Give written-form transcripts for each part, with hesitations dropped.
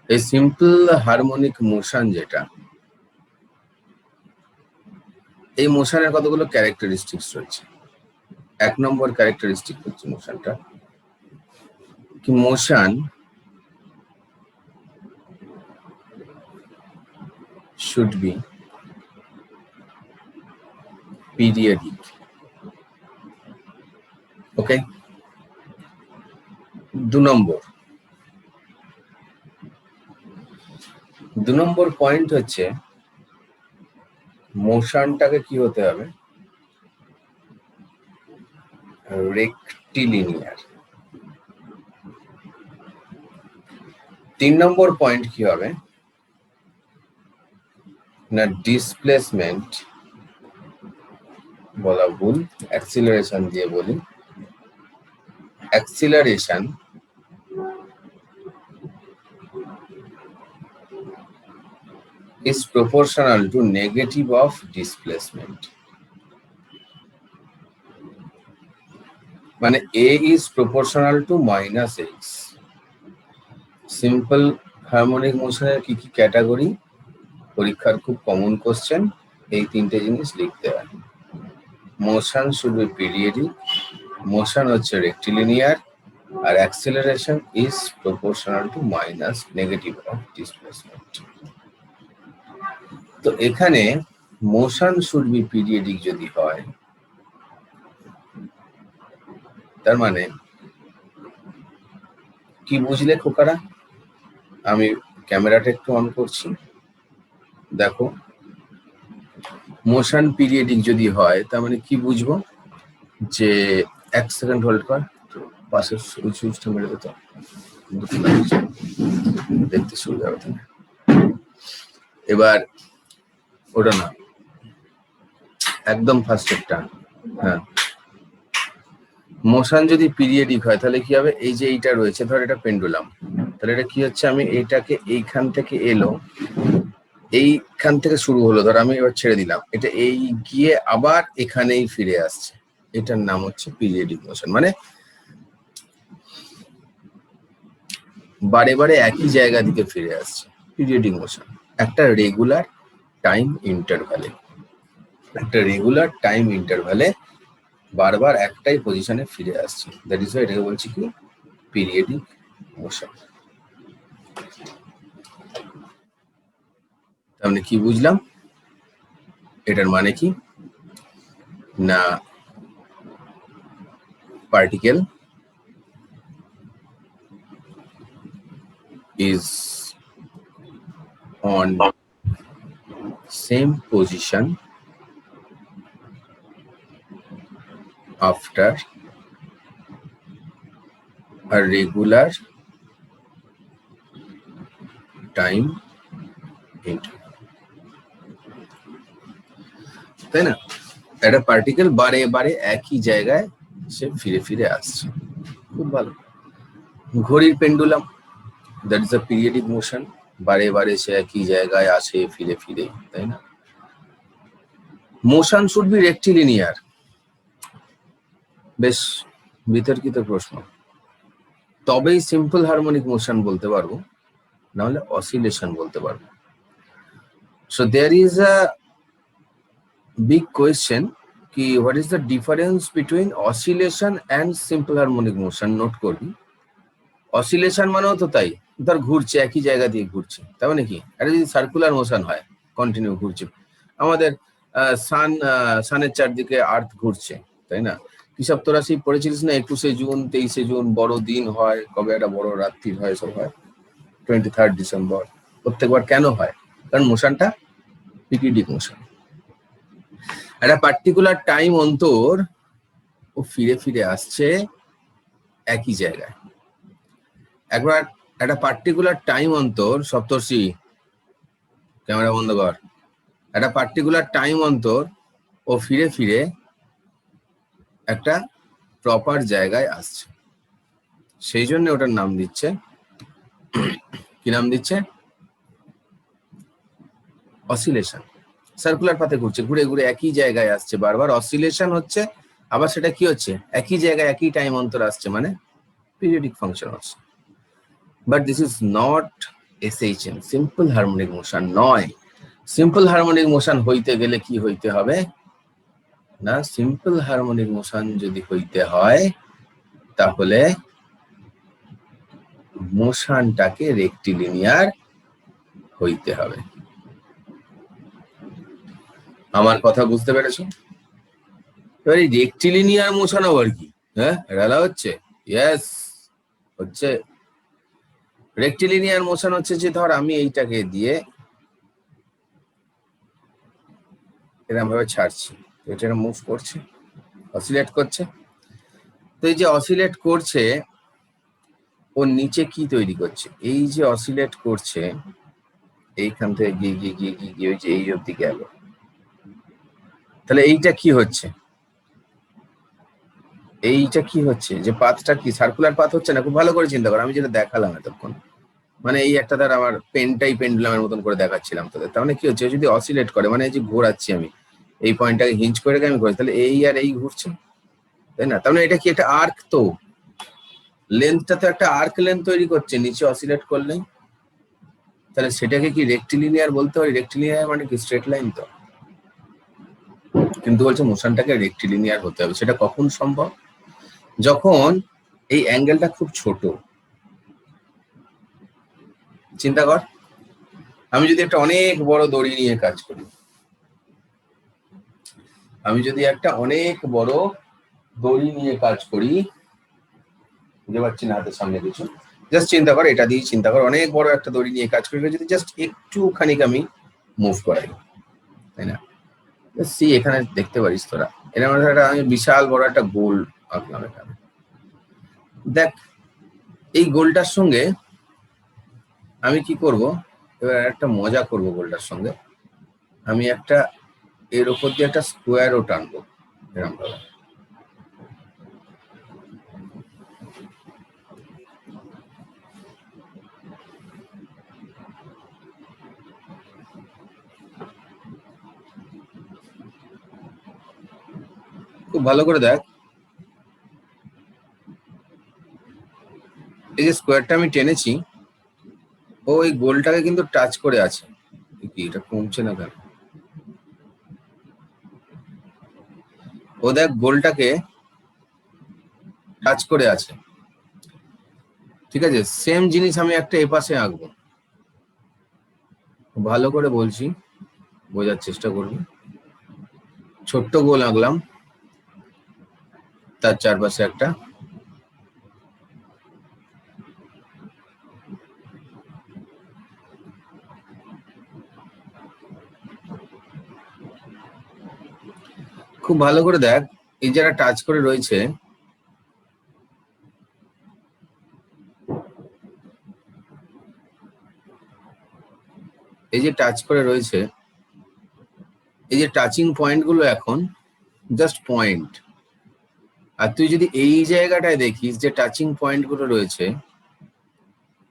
এই simple harmonic motion যেটা, এই মোশনের কতগুলো ক্যারেক্টারিস্টিক্স রয়েছে। 1 নম্বর ক্যারেক্টারিস্টিক হচ্ছে মোশনটা কি, motion should be periodic. Okay. 2 number point হচ্ছে মোশনটাকে কি হতে হবে, রেক্টিলিনিয়ার। 3 নম্বর পয়েন্ট কি হবে না, ডিসপ্লেসমেন্ট বলা ভুল, অ্যাক্সিলারেশন দিয়ে বলি, acceleration is proportional to negative of displacement. মানে a is proportional to minus x. Simple harmonic মোশনের কি কি ক্যাটাগরি, পরীক্ষার খুব কমন কোশ্চেন, এই 3টে জিনিস লিখতে হয়। Motion should be periodic, motion হচ্ছে রেক্টিলিনিয়ার, আর acceleration is proportional to minus negative of displacement. তো এখানে মোশন শুড বি পিরিয়ডিক যদি হয়, তার মানে কি বুঝলে খোকারা? আমি ক্যামেরাটা একটু অন করছি, দেখো মোশন পিরিয়ডিক যদি হয় তার মানে কি বুঝবো, যে 1 সেকেন্ড হোল্ড কর, পাশের সুইচটা মেরে দিত, দেখতে সুবিধা হবে। এবার ওটা না, একদম ফার্স্ট একটা, হ্যাঁ, মোশন যদি পিরিয়ডিক হয় তাহলে কি হবে, এই যে এইটা রয়েছে, ধর এটা পেন্ডুলাম, তাহলে এটা কি হচ্ছে, আমি এইটাকে এইখান থেকে এলো, এইখান থেকে শুরু হলো, ধর আমি এবার ছেড়ে দিলাম, এটা এই গিয়ে আবার এখানেই ফিরে আসছে, এটার নাম হচ্ছে পিরিয়ডিক মোশন। মানে বারে বারে একই জায়গা থেকে ফিরে আসছে, পিরিয়ডিক মোশন। একটা রেগুলার টাইম ইন্টারভ্যালে বারবার একটাই পজিশনে ফিরে আসছে, দ্যাট ইজ এটাকে বলছি কি পিরিয়ডিক মোশন। তাহলে কি বুঝলাম, এটার মানে কি না, particle is on same position after a regular time interval. তাই না? একটা পার্টিকেল বারে বারে একই জায়গায় সে ফিরে ফিরে আসছে, খুব ভালো। ঘড়ির pendulum, that is a periodic motion, বারে বারে সে একই জায়গায় আসে ফিরে ফিরে, তাই না? মোশন শুড বি রেক্টিলিনিয়ার, বেশ বিতর্কিত প্রশ্ন, তবেই সিম্পল হারমোনিক মোশন বলতে পারবো, নাহলে অসিলেশন বলতে পারবো। So there is a big question কি what is the difference between oscillation and simple harmonic motion. Note করবি, অসিলেশন মানেও তো তাই, ধর ঘুরছে, একই জায়গা দিয়ে ঘুরছে, তার মানে কি, এটা যদি সার্কুলার মোশন হয়, কন্টিনিউ ঘুরছে, আমাদের সানের চারদিকে আর্থ ঘুরছে, তাই না? কি সব তোরা সেই পড়েছিলিস না, 21শে জুন 23শে জুন বড় দিন হয়, কবে একটা বড় রাত্রি হয়, সব হয় 23rd ডিসেম্বর, প্রত্যেকবার কেন হয়? কারণ মোশনটা পিরিয়ডিক মোশন, একটা পার্টিকুলার টাইম অন্তর ও ফিরে ফিরে আসছে একই জায়গায়। একবার একটা পার্টিকুলার টাইম অন্তর, সপ্তর্ষি ক্যামেরা বন্ধ কর, একটা পার্টিকুলার টাইম অন্তর ও ফিরে ফিরে একটা প্রপার জায়গায় আসছে, সেই জন্য ওটার নাম দিচ্ছে, কি নাম দিচ্ছে, অসিলেশন। সার্কুলার পাথে ঘুরছে, ঘুরে ঘুরে একই জায়গায় আসছে বারবার, অসিলেশন হচ্ছে, আবার সেটা কি হচ্ছে, একই জায়গায় একই টাইম অন্তর আসছে, মানে পিরিয়ডিক ফাংশন হচ্ছে। But this is not SHM, simple harmonic motion নয়। সিম্পল হারমোনিক মোশন হইতে গেলে কি হইতে হবে না, সিম্পল হারমোনিক মোশন যদি হইতে হয় তাহলে মোশনটাকে রেক্টিলিনিয়ার হইতে হবে। আমার কথা বুঝতে পেরেছো? এবার এই রেক্টিলিনিয়ার মোশন আবার কি? হ্যাঁ, রেলা হচ্ছে? ইয়েস, হচ্ছে। রেক্টিলিনিয়ার মোশন হচ্ছে যে ধর আমি এইটাকে দিয়ে এরকম ভাবে ছাড়ছি, এটা মুভ করছে, অসিলেট করছে। তো এই যে অসিলেট করছে, ও নিচে কি তৈরি করছে? এই যে অসিলেট করছে, এইখান থেকে গিয়ে গিয়ে গিয়ে গিয়ে গিয়ে ওই যে এই অব্দি গেল। তাহলে এইটা কি হচ্ছে? এইটা কি হচ্ছে? যে পাথটা কি সার্কুলার পাথ হচ্ছে না? খুব ভালো করে চিন্তা করো, আমি যেটা দেখালাম এতক্ষণ, মানে এই একটা ধর আমার পেনটাই পেন্ডুলামের মতন করে দেখাচ্ছিলাম তোদের। তার মানে কি হচ্ছে? যদি অসিলেট করে, মানে এই যে ঘোরাচ্ছি আমি এই পয়েন্টটাকে হিঞ্জ করে আমি ঘুরছি, তাহলে এই আর এই ঘুরছে, তাই না? তার মানে এটা কি একটা আর্ক? তো লেন্থটা তো একটা আর্ক লেন্থ তৈরি করছে নিচে অসিলেট করলে। তাহলে সেটাকে কি রেক্টিলিনিয়ার বলতে পারি? রেক্টিলিনিয়ার মানে কি স্ট্রেট লাইন তো, কিন্তু বলছে মোশনটাকে রেক্টিলিনিয়ার হতে হবে। সেটা কখন সম্ভব? যখন এই অ্যাঙ্গেলটা খুব ছোট। চিন্তা কর, আমি যদি একটা অনেক বড় দড়ি নিয়ে কাজ করি, আমি যদি একটা অনেক বড় দড়ি নিয়ে কাজ করি, বুঝতে পারছি না হাতের সামনে কিছু, জাস্ট চিন্তা কর, এটা দিয়ে চিন্তা কর, অনেক বড় একটা দড়ি নিয়ে কাজ করি, যদি জাস্ট একটুখানি আমি মুভ করাই, তাই না? সি এখানে দেখতে পারিস তোরা, এর মধ্যে একটা আমি বিশাল বড় একটা গোল আঁকলাম এখানে। দেখ, এই গোলটার সঙ্গে আমি কি করব, এবার একটা মজা করব গোলটার সঙ্গে, আমি একটা এর উপর দিয়ে একটা স্কোয়ারও টানবো এরকম ভাবে। খুব ভালো করে দেখ, এই যে স্কোয়ারটা আমি টেনেছি, ও এই গোলটাকে কিন্তু টাচ করে আছে। কি এটা কমছে না কেন? ও দেখ গোলটাকে টাচ করে আছে, ঠিক আছে? সেম জিনিস আমি একটা এপাশে আঁকবো, ভালো করে বলছি, বোঝার চেষ্টা করবি। ছোট্ট গোল আঁকলাম, তার চারপাশে একটা খুব ভালো করে দেখ, এই যারা টাচ করে রয়েছে, এই যে টাচ করে রয়েছে, এই যে টাচিং পয়েন্ট গুলো এখন জাস্ট পয়েন্ট। আর তুই যদি এই জায়গাটায় দেখিস যে টাচিং পয়েন্ট গুলো রয়েছে,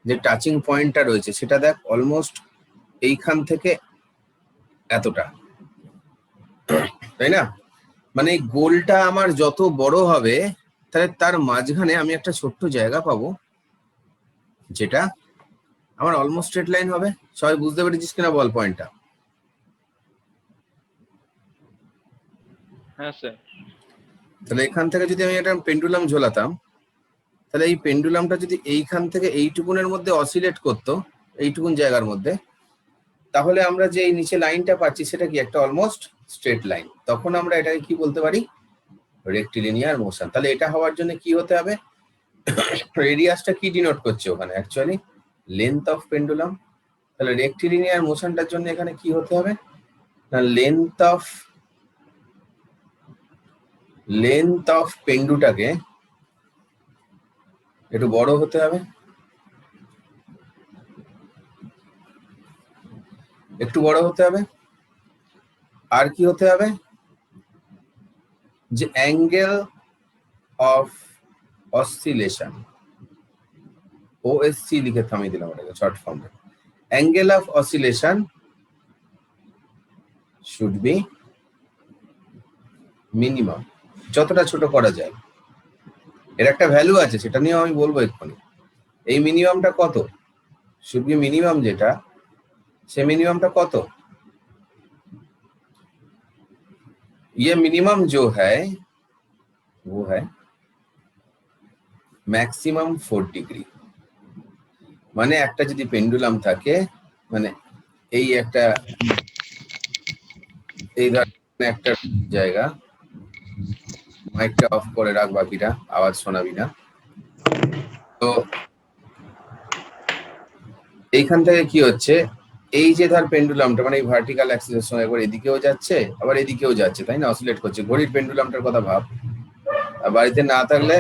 যে টাচিং পয়েন্টটা রয়েছে সেটা দেখ অলমোস্ট এইখান থেকে এতটা, তাই না? মানে গোলটা আমার যত বড় হবে, তাহলে তার মাঝখানে আমি একটা ছোট্ট জায়গা পাবো, যেটা আমার অলমোস্ট স্ট্রেট লাইন হবে। সবাই বুঝতে পেরেছিস কিনা বল পয়েন্টটা? হ্যাঁ স্যার। তাহলে এখান থেকে যদি আমি একটা পেন্ডুলাম ঝোলাতাম, তাহলে এই পেন্ডুলামটা যদি এইখান থেকে এইটুকুনের মধ্যে অসিলেট করতো, এইটুকুন জায়গার মধ্যে, তাহলে আমরা যে এই নিচে লাইনটা পাচ্ছি সেটা কি একটা অলমোস্ট স্ট্রেট লাইন। তখন আমরা এটাকে কি বলতে পারি? Rectilinear motion. তাহলে এটা হওয়ার জন্য কি হতে হবে? রেডিয়াসটা কি ডিনোট করছে ওখানে? Actually length of pendulum. তাহলে রেক্টিলিনিয়ার মোশনটার জন্য এখানে কি হতে হবে না, লেন্থ অফ পেন্ডুটাকে একটু বড় হতে হবে, একটু বড় হতে হবে। আর কি হতে হবে? যে অ্যাঙ্গেল অফ অসিলেশন, OSC লিখে থামিয়ে দিলাম ওটাকে শর্ট ফর্মে। Angle of oscillation should be minimum, যতটা ছোট করা যায়। এর একটা ভ্যালু আছে, সেটা নিয়ে আমি বলবো এক্ষুনি। এই মিনিমামটা কত শুড বি মিনিমাম, যেটা সে মিনিমামটা কত? ये मिनिमम जो है वो है मैक्सिमम 4 ডিগ্রি। মানে একটা যদি পেন্ডুলাম থাকে, মানে এই একটা, এই ধরনের একটা জায়গা, মাইকটা অফ করে রাখ, বাকিটা আওয়াজ শোনাবি না। তো এইখান থেকে কি হচ্ছে, এই যে ধর পেন্ডুলামটা মানে এই ভার্টিক্যাল অ্যাক্সিসের সঙ্গে একবার এদিকেও যাচ্ছে আবার এদিকেও যাচ্ছে, তাই না? অসিলেট করছে। ঘড়ির পেন্ডুলামটার কথা ভাব। আর বাড়িতে না থাকলে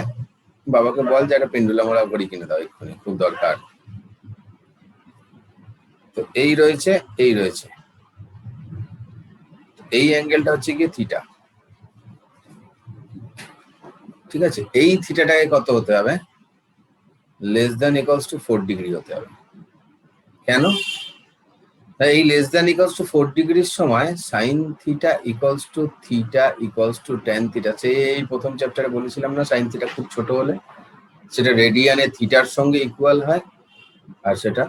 বাবাকে বল যে একটা পেন্ডুলাম ওরা ঘড়ি কিনে দাও এক্ষুনি, খুব দরকার। তো এই রয়েছে, এই রয়েছে, এই অ্যাঙ্গেলটা হচ্ছে গিয়ে থিটা, ঠিক আছে? এই থিটাটাকে কত হতে হবে? Less than equals to 4 degree হতে হবে। কেন? এই লেস দ্যান ইকুয়ালস টু 4 ডিগ্রির সময় sine theta equals to theta equals to tan theta. সেই প্রথম চ্যাপ্টারে বলেছিলাম না, সাইন থিটা খুব ছোট হলে সেটা রেডিয়ানে থিটার সঙ্গে ইকুয়াল হয়, আর সেটা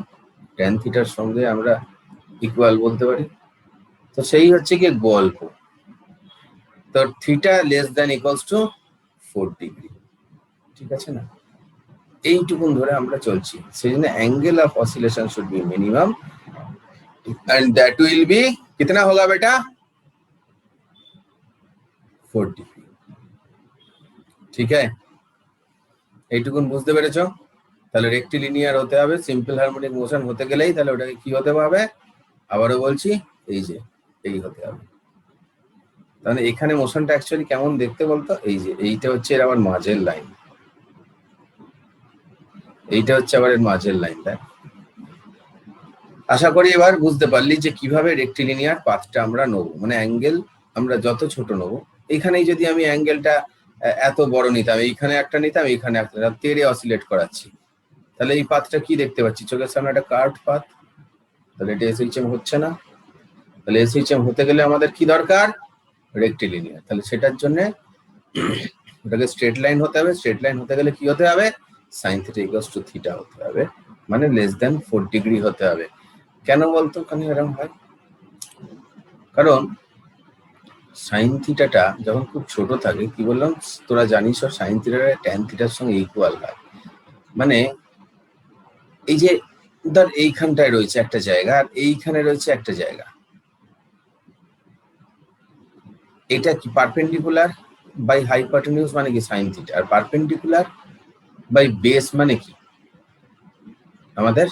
ট্যান থিটার সঙ্গে আমরা ইকুয়াল বলতে পারি। তো সেই হচ্ছে কি গল্প। তো theta less than equals to 4 degree, ঠিক আছে না? এইটুকুন ধরে আমরা চলছি। সেই জন্য angle of oscillation should be minimum and that will be कितना होगा बेटा? 4 डिग्री। ঠিক আছে, এইটুকুন বুঝতে পেরেছো? তাহলে রেক্টিলিনিয়ার হতে হবে, সিম্পল হারমোনিক মোশন হতে গেলেই তাহলে ওটাকে কি হতে হবে? আবারও বলছি, এই যে এই হতে হবে। তাহলে এখানে মোশনটা অ্যাকচুয়ালি কেমন দেখতে বলতো? এই যে এইটা হচ্ছে এর আবার মাঝের লাইন, এইটা হচ্ছে আবার এর মাঝের লাইন। তাই আশা করি এবার বুঝতে পারলি যে কিভাবে রেক্টিলিনিয়ার পাথটা আমরা নেবো। মানে অ্যাঙ্গেল আমরা যত ছোট নেবো, এইখানেই যদি আমি অ্যাঙ্গেলটা এত বড় নিতাম, এইখানে একটা নিতাম, এইখানে একটা নিতাম, তেড়ে অসিলেট করাচ্ছি, তাহলে এই পাথটা কি দেখতে পাচ্ছি? চোখের সামনে একটা কার্ভ পাথ। তাহলে এটা এসএইচএম হচ্ছে না। তাহলে এসএইচএম হতে গেলে আমাদের কি দরকার? রেক্টিলিনিয়ার। তাহলে সেটার জন্য ওটাকে স্ট্রেট লাইন হতে হবে। স্ট্রেট লাইন হতে গেলে কি হতে হবে? Sine theta equals to theta হতে হবে, মানে লেস দ্যান 4 ডিগ্রি হতে হবে। কেন বলতো কেন এরকম হয়? কারণ সাইন থিটাটা যখন খুব ছোট থাকে, কি বললাম তোরা জানিস, সাইন থিটাটা ট্যান থিটার সঙ্গে ইকুয়াল হয়। মানে এই যে ধর এইখানটায় রয়েছে একটা জায়গা আর এইখানে রয়েছে একটা জায়গা, এটা কি পারপেন্ডিকুলার বাই হাইপোটেনিউজ মানে কি সাইন থিটা, আর পারপেন্ডিকুলার বাই বেস মানে কি আমাদের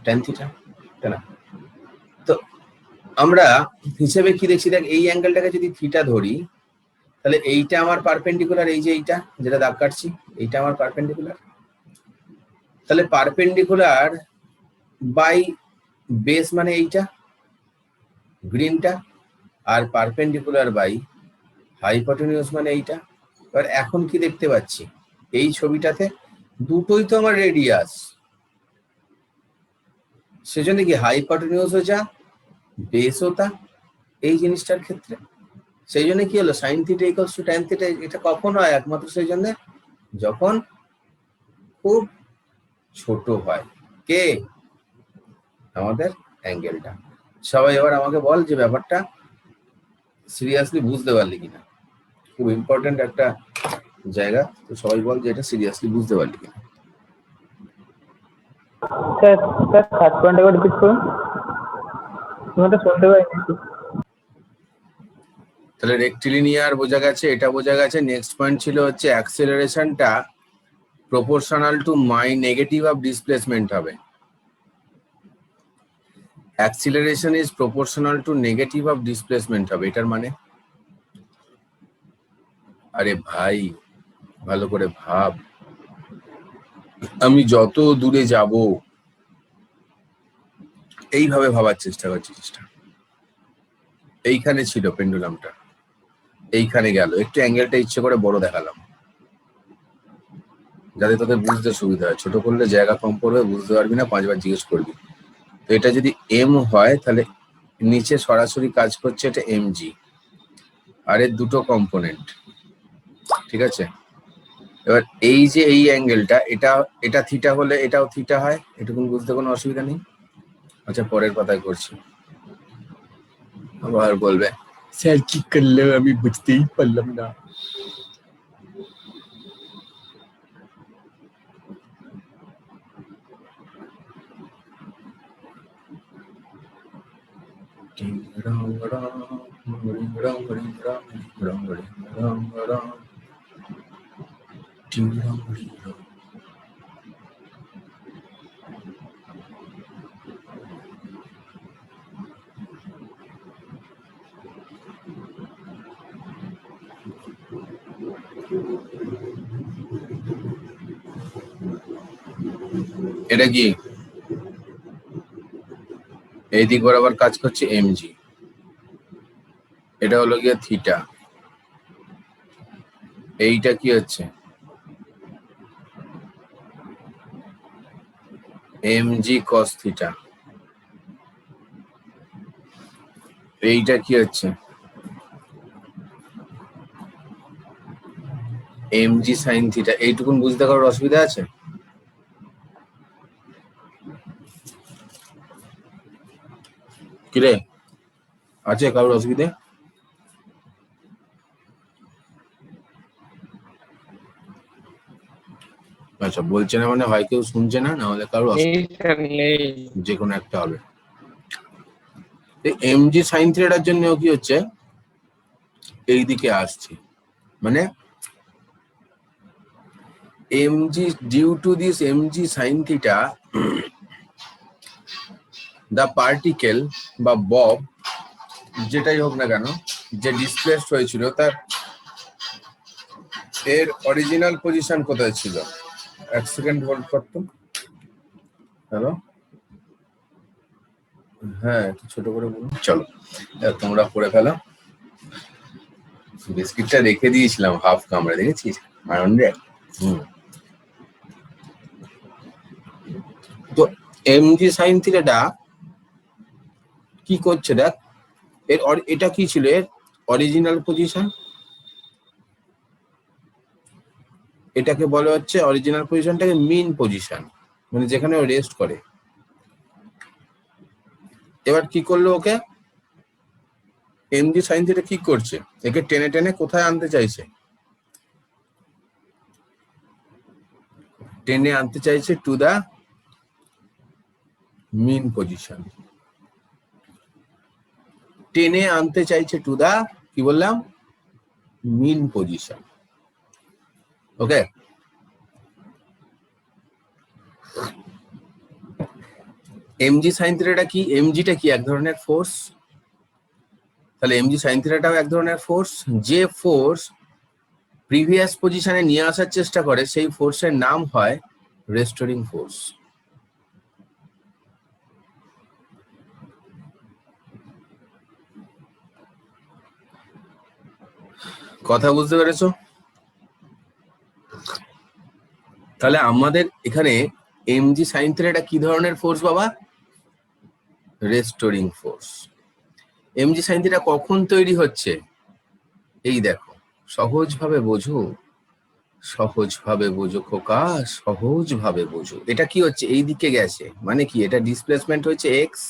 ট্যান থিটা, তাই না? তো আমরা হিসেবে কি দেখছি, দেখ এই অ্যাঙ্গেলটাকে যদি থিটা ধরি, তাহলে এইটা আমার পারপেন্ডিকুলার, এই যে এইটা যেটা দাগ কাটছি এইটা আমার পারপেন্ডিকুলার। তাহলে পারপেন্ডিকুলার বাই বেস মানে এইটা গ্রিনটা, আর পারপেন্ডিকুলার বাই হাইপোটেনিউজ মানে এইটা। এবার এখন কি দেখতে পাচ্ছি এই ছবিটাতে, দুটোই তো আমার রেডিয়াস, সেজন্য কি হাইপোটেনিউজ হয়ে যা বেস হতা এই জিনিসটার ক্ষেত্রে। সেই জন্য কি হলো, sine theta equals to tan theta. এটা কখন হয়? একমাত্র সেই জন্য যখন খুব ছোট হয় কে আমাদের অ্যাঙ্গেলটা। সবাই এবার আমাকে বল যে ব্যাপারটা সিরিয়াসলি বুঝতে পারলি কিনা। খুব ইম্পর্টেন্ট একটা জায়গা, তো সবাই বল যে এটা সিরিয়াসলি বুঝতে পারলি কিনা। স্যার স্যার ফার্স্ট পয়েন্ট একবার রিপিট করুন, তোমাটা শুনতে পাইনি। তাহলে রেক্টিলিনিয়ার বোঝা গেছে, এটা বোঝা গেছে। নেক্সট পয়েন্ট ছিল হচ্ছে অ্যাক্সেলারেশনটা proportional to my negative of displacement হবে। Acceleration is proportional to negative of displacement হবে। এটার মানে, আরে ভাই ভালো করে ভাব, আমি যত দূরে যাব এইভাবে ভাবার চেষ্টা করছি। এইখানে ছিল পেন্ডুলামটা, এইখানে গেল, একটু অ্যাঙ্গেলটা ইচ্ছে করে বড় দেখালাম যাতে তোদের বুঝতে সুবিধা হয়। ছোট করলে জায়গা কম পড়বে, বুঝতে পারবি না, 5বার জিজ্ঞেস করবি। তো এটা যদি এম হয় তাহলে নিচে সরাসরি কাজ করছে এটা এমজি, আর এর দুটো কম্পোনেন্ট, ঠিক আছে? এবার এই যে এই অ্যাঙ্গেলটা, এটা থিটা হলে এটাও থিটা হয়, এটুকু বুঝতে কোনো অসুবিধা নেই। আচ্ছা, পরের পাতায় করছি। আবার বলবে স্যার কি করলে আমি বুঝতেই পারলাম না। এটা কি এই দিক বরাবর কাজ করছে এমজি, এটা হলো গিয়ে থিটা, এইটা কি হচ্ছে এমজি কস থিটা, এইটা কি হচ্ছে এমজি সাইন থিটা। এইটুকুন বুঝতে কারোর অসুবিধা আছে? কিরে, আছে কারোর অসুবিধা? আচ্ছা, বলছে না মানে হয় কেউ শুনছে না, না হলে কারোর যে কোনো একটা হবে। এমজি সাইন থিটার জন্য কি হচ্ছে এই দিকে আসছে, মানে MG due to this MG sine theta the particle বা বব যেটাই হোক না কেন যে ডিসপ্লেসড হয়েছিল তার এর অরিজিনাল পজিশন কোথায় ছিল? এক সেকেন্ড হোল্ড করতো। হ্যালো, হ্যাঁ একটু ছোট করে বলুন। চলো তোমরা পড়ে ফেলো। বিস্কিটটা রেখে দিয়েছিলাম হাফ কামড়ে, দেখেছিস আনন্দে। তো এমজি সাইন থিটাটা কি করছে দেখ, এর এটা কি ছিল এর অরিজিনাল পজিশন, এটাকে বলা হচ্ছে অরিজিনাল পজিশনটাকে মিন পজিশন, মানে যেখানে ও রেস্ট করে। এবার কি করলো ওকে এমজি সাইন থিটা কি করছে, একে টেনে টেনে কোথায় আনতে চাইছে? টেনে আনতে চাইছে টু দা মিন পজিশন, টেনে আনতে চাইছে টু দা কি বললাম মিন পজিশন। ওকে, এমজি সাইন থিটাটা কি, এমজিটা কি এক ধরনের ফোর্স, তাহলে এমজি সাইন থিটাটাও এক ধরনের ফোর্স। যে ফোর্স প্রিভিয়াস পজিশনে নিয়ে আসার চেষ্টা করে সেই ফোর্সের নাম হয় রেস্টোরিং ফোর্স। কথা বুঝতে পেরেছো? তাহলে আমাদের এখানে এমজি সাইন থিটাটা কি ধরনের ফোর্স বাবা? Restoring force. MG sine theta কখন তৈরি হচ্ছে? এই দেখো, সহজভাবে বোঝো, সহজভাবে বোঝো খোকা, সহজভাবে বোঝো। এটা কি হচ্ছে এই দিকে গেছে মানে কি, এটা ডিসপ্লেসমেন্ট হয়েছে এক্স,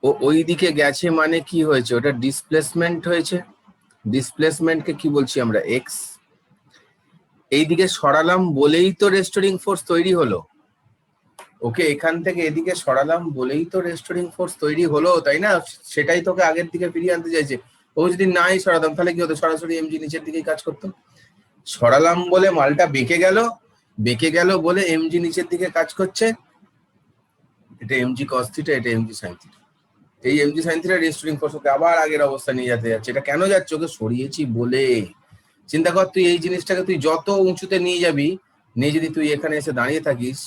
ও ওই দিকে গেছে মানে কি হয়েছে, ওটা ডিসপ্লেসমেন্ট হয়েছে। ডিসপ্লেসমেন্টকে কি বলছি আমরা? এক্স। এইদিকে সরালাম বলেই তো রেস্টোরিং ফোর্স তৈরি হলো, ওকে এখান থেকে এদিকে সরালাম বলেই তো রেস্টোরিং ফোর্স তৈরি হলো, তাই না? সেটাই তোকে আগের দিকে ফিরিয়ে আনতে চাইছে। ও যদি নাই সরাতাম তাহলে কি হতো, সরাসরি এমজি নিচের দিকেই কাজ করতো। সরালাম বলে মালটা বেঁকে গেল, বেঁকে গেল বলে এমজি নিচের দিকে কাজ করছে। এটা এমজি কস থিটা, এটা এমজি সাইন থিটা। এই MG sine theta restoring force okay আবার আগের অবস্থা নিয়ে যেতে যাচ্ছে। এটা কেন যাচ্ছে? ওকে সরিয়েছি বলে। চিন্তা কর, তুই এই জিনিসটাকে তুই যত উঁচুতে নিয়ে যাবি, নিয়ে যদি তুই এখানে এসে দাঁড়িয়ে থাকিস,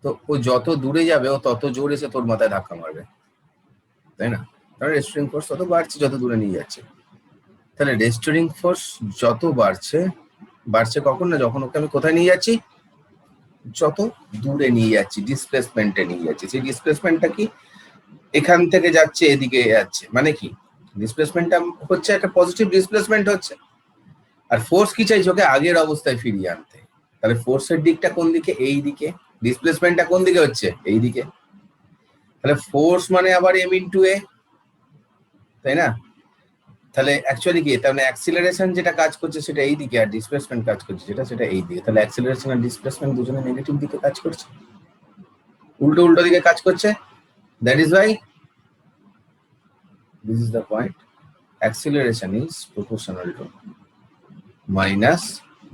তো ও যত দূরে যাবে ও তত জোর এসে তোর মাথায় ধাক্কা মারবে, তাই না? কারণ রেস্টোরিং ফোর্স তত বাড়ছে যত দূরে নিয়ে যাচ্ছে। তাহলে রেস্টোরিং ফোর্স যত বাড়ছে, বাড়ছে কখন না যখন ওকে আমি কোথায় নিয়ে যাচ্ছি, যত দূরে নিয়ে যাচ্ছি, ডিসপ্লেসমেন্টে নিয়ে যাচ্ছি। সেই ডিসপ্লেসমেন্টটা কি, এখান থেকে যাচ্ছে এদিকে যাচ্ছে, মানে কি ডিসপ্লেসমেন্টটা হচ্ছে একটা পজিটিভ ডিসপ্লেসমেন্ট হচ্ছে। আর ফোর্স কি চাইছে? ওকে আগের অবস্থায় ফিরিয়ে আনতে। তাহলে ফোর্সের দিকটা কোন দিকে? এই দিকে। ডিসপ্লেসমেন্টটা কোন দিকে হচ্ছে? এই দিকে। তাহলে ফোর্স মানে আবার এম ইন্টু এ, তাই না? তাহলে অ্যাকচুয়ালি কি, তার মানে অ্যাক্সিলারেশন যেটা কাজ করছে সেটা এই দিকে, আর ডিসপ্লেসমেন্ট কাজ করছে সেটা এই দিকে। তাহলে অ্যাক্সিলারেশন আর ডিসপ্লেসমেন্ট দুজনে নেগেটিভ দিকে কাজ করছে, উল্টো উল্টো দিকে কাজ করছে। That is why this is the point, acceleration is proportional to minus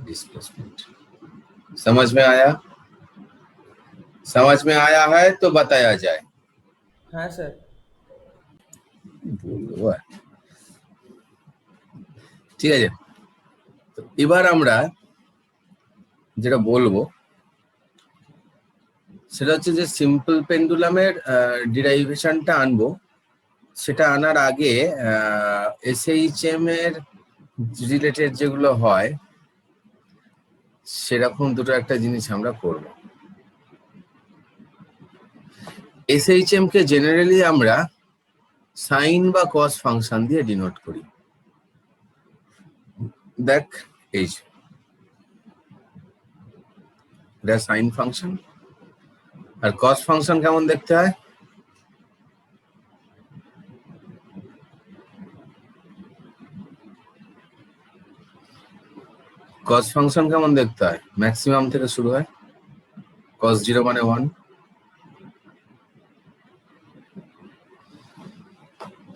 displacement। समझ में आया? समझ में आया है तो बताया जाए। हाँ सर। বলবো আর। ঠিক আছে, তো এবার আমরা যেটা বলবো সেটা হচ্ছে যে সিম্পল পেন্ডুলামের ডিরাইভেশনটা আনবো। সেটা আনার আগে এসএইচএম এর রিলেটেড যেগুলো হয় সেরকম দুটো একটা জিনিস আমরা করব। এসএইচএম কে জেনারেলি আমরা সাইন বা কস ফাংশন দিয়ে ডিনোট করি। দেখ এই এটা সাইন ফাংশন, আর কস ফাংশন কেমন দেখতে হয়? কস ফাংশন কেমন দেখতে হয়? ম্যাক্সিমাম থেকে শুরু হয়, কস 0 মানে 1।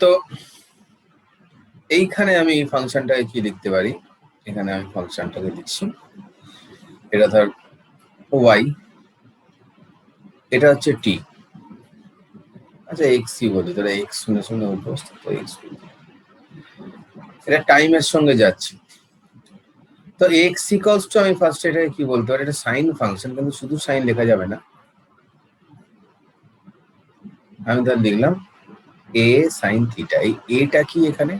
তো এইখানে আমি এই ফাংশনটাকে কি লিখতে পারি? এখানে আমি ফাংশনটাকে লিখছি, এটা ধর ওয়াই, এটা হচ্ছে টি। আচ্ছা এক্সই বলি, তাহলে এক্স শুনে শুনে অভ্যস্ত, তো এক্স বলি। এটা টাইমের সঙ্গে যাচ্ছে। তো এক্স ইকুয়ালস টু, আমি ফার্স্ট এটাকে কি বলতে পারি? এটা সাইন ফাংশন, কিন্তু শুধু সাইন লেখা যাবে না। আমি ধর লিখলাম এ সাইন থিটা। এই এটা কি এখানে?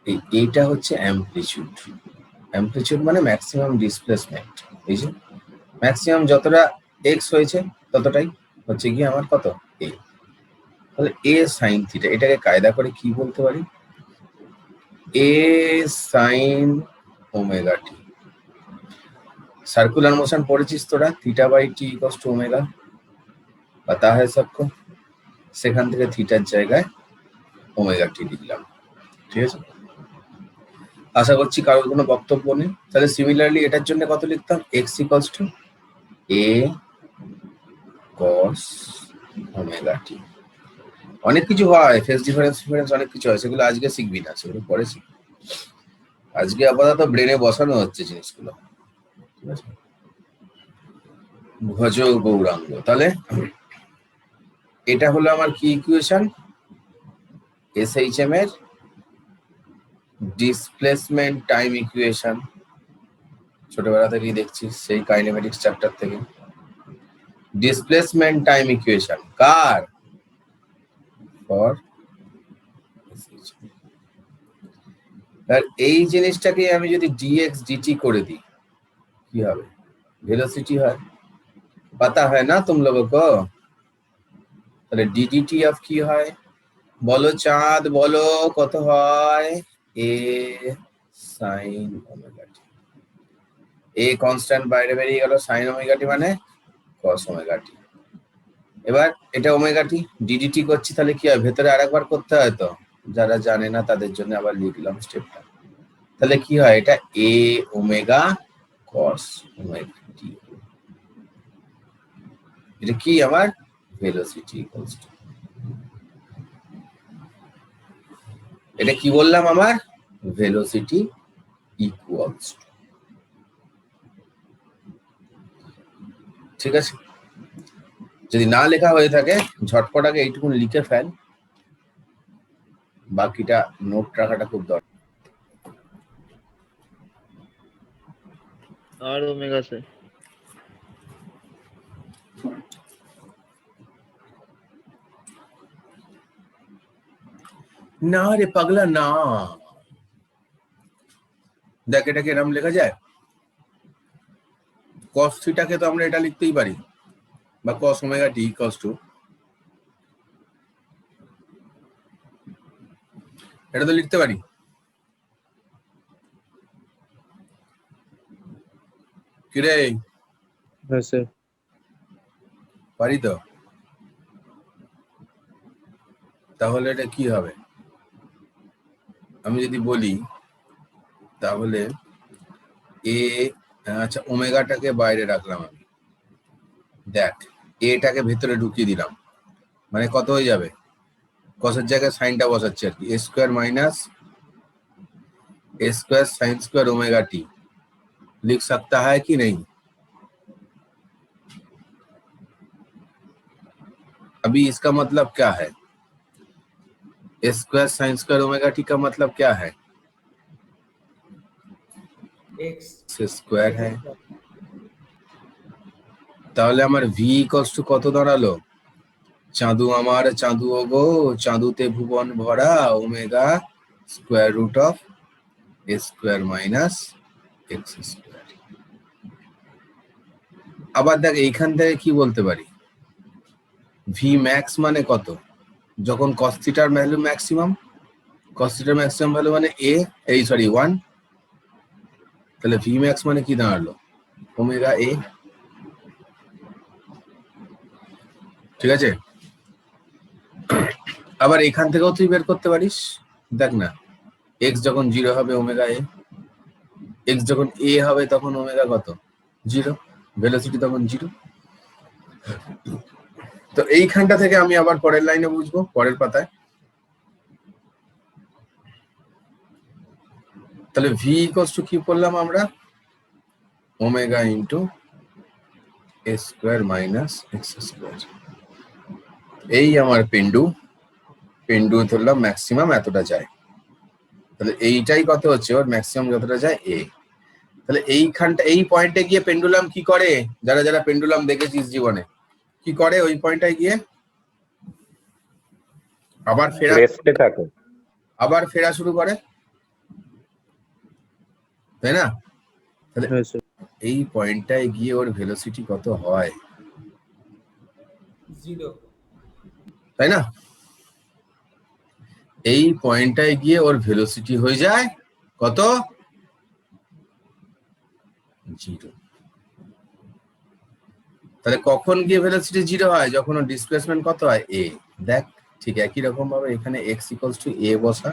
এই এটা হচ্ছে অ্যামপ্লিচিউড। অ্যামপ্লিচিউড মানে ম্যাক্সিমাম ডিসপ্লেসমেন্ট। এই যে ম্যাক্সিমাম যতটা এক্স হয়েছে ততটাই হচ্ছে কি আমার কত? এ। তাহলে এ সাইন থিটা, এটাকে কায়দা করে কি বলতে পারি? A sine omega T. Circular motion পড়েছিস তোরা? Theta by T equals to omega, পাতা है सबको। সেখান থেকে থিটার জায়গায় ওমেগা টি লিখলাম, ঠিক আছে? আশা করছি কারোর কোনো বক্তব্য নেই। তাহলে সিমিলারলি এটার জন্য কত লিখতাম? X equals to A cos omega T. অনেক কিছু হয়, ফেজ ডিফারেন্স অনেক কিছু হয়, সেগুলো আজকে শিখবি না, সেগুলো পরে শিখবি। আজকে আপাতত ব্রেনে বসানো হচ্ছে জিনিসগুলো, ঠিক আছে? ভজ গৌরাঙ্গ। তাহলে এটা হলো আমার কি ইকুয়েশন? এসএইচএম এর ডিসপ্লেসমেন্ট টাইম ইকুয়েশন। ছোটবেলা থেকেই দেখছি, সেই কাইনেমেটিক্স চ্যাপ্টার থেকে। ডিসপ্লেসমেন্ট টাইম ইকুয়েশন কার? ফর আর এই জিনিসটাকে আমি যদি ডিএক্স ডিটি করে দিই কি হবে? ভেলোসিটি হয়, পাতা হয় না তুম লোগো কো? তাহলে ডিডিটি অফ কি হয় বলো চাঁদ, বলো কত হয়? A sine omega T. A constant বাইরে বেরিয়ে গেল, সাইন ওমেগা টি মানে কস ওমেগা টি। এবার এটা ওমেগা টি ডিডিটি করছি, তাহলে কি হয়? ভেতরে আরেকবার করতে হয়, তো যারা জানে না তাদের জন্য আবার লিখলাম স্টেপটা। তাহলে কি হয়? এটা এ ওমেগা কস ওমেগা টি। এটা কি আমার? ভেলোসিটি ইকুয়ালস টু, এটা কি বললাম আমার? ভেলোসিটি ইকুয়ালস টু, ঠিক আছে? যদি না লেখা হয়ে থাকে ঝটপট আগে এইটুকুন লিখে ফেল, বাকিটা নোট রাখাটা খুব দরকার। আর ওমেগা से না রে পাগলা না, দেখ এটাকে এরকম লেখা যায়। কস থিটাকে তো আমরা এটা লিখতেই পারি, বা কস ওমেগা টি ইকুয়ালস টু, এটা তো লিখতে পারি। কিরে হ্যাঁ স্যার। পারি তো? তাহলে এটা কি হবে? আমি যদি বলি তাহলে এ, আচ্ছা ওমেগাটাকে বাইরে রাখলাম আমি, দেখ এটাকে ভেতরে ঢুকিয়ে দিলাম, মানে কত হয়ে যাবে? কসের জায়গায় সাইনটা বসাচ্ছি আর কি, A square minus A square sine square omega T लिख सकता है कि नहीं? अभी इसका मतलब क्या है? A square sine square omega T का मतलब क्या है? एक्स स्क्वायर है। তাহলে আমার v ইকুয়ালস টু কত দাঁড়ালো? চাঁদু আমার চাঁদু ওগো, চাঁদুতে ভুবন ভরা, omega square root of A square minus X square. আবার দেখ এইখান থেকে কি বলতে পারি, ভি ম্যাক্স মানে কত? যখন cos থিটার ভ্যালু ম্যাক্সিমাম, cos থিটার ম্যাক্সিমাম ভ্যালু মানে a, এই সরি 1, তাহলে ভি ম্যাক্স মানে কি দাঁড়ালো? Omega a। ঠিক আছে, আবার এখান থেকেও তুই বের করতে পারিস, দেখ না x যখন 0 হবে ওমেগা a, x যখন a হবে তখন ওমেগা কত? 0, ভেলোসিটি তখন 0। তো এইখানটা থেকে আমি আবার পরের লাইনে বুঝবো, পরের পাতায়। তাহলে v ইকুয়ালস টু কি করলাম আমরা? ওমেগা ইন্টু এ স্কোয়ার মাইনাস এক্স স্কোয়ার। এই আমার পেন্ডু ধরলাম ম্যাক্সিমাম এতটা যায়, তাহলে এইটাই কত হচ্ছে ওর ম্যাক্সিমাম যতটা যায় a। তাহলে এইখানটা এই পয়েন্টে গিয়ে পেন্ডুলাম কি করে, যারা যারা পেন্ডুলাম দেখেছিস জীবনে, কি করে ওই পয়েন্টটায় গিয়ে? আবার ফেরা, রেস্টে থাকে। আবার ফেরা শুরু করে, তাই না? তাহলে হ্যাঁ স্যার। এই পয়েন্টটায় গিয়ে ওর ভেলোসিটি কত হয়, জিরো তাই না? এই পয়েন্টটায় গিয়ে ওর ভেলোসিটি হয়ে যায় কত? 0। তাহলে কখন গিয়ে ভেলোসিটি 0 হয়? যখন ওর ডিসপ্লেসমেন্ট কত হয়? a। দেখ ঠিক একই রকম ভাবে এখানে x ইকুয়ালস টু a বসা,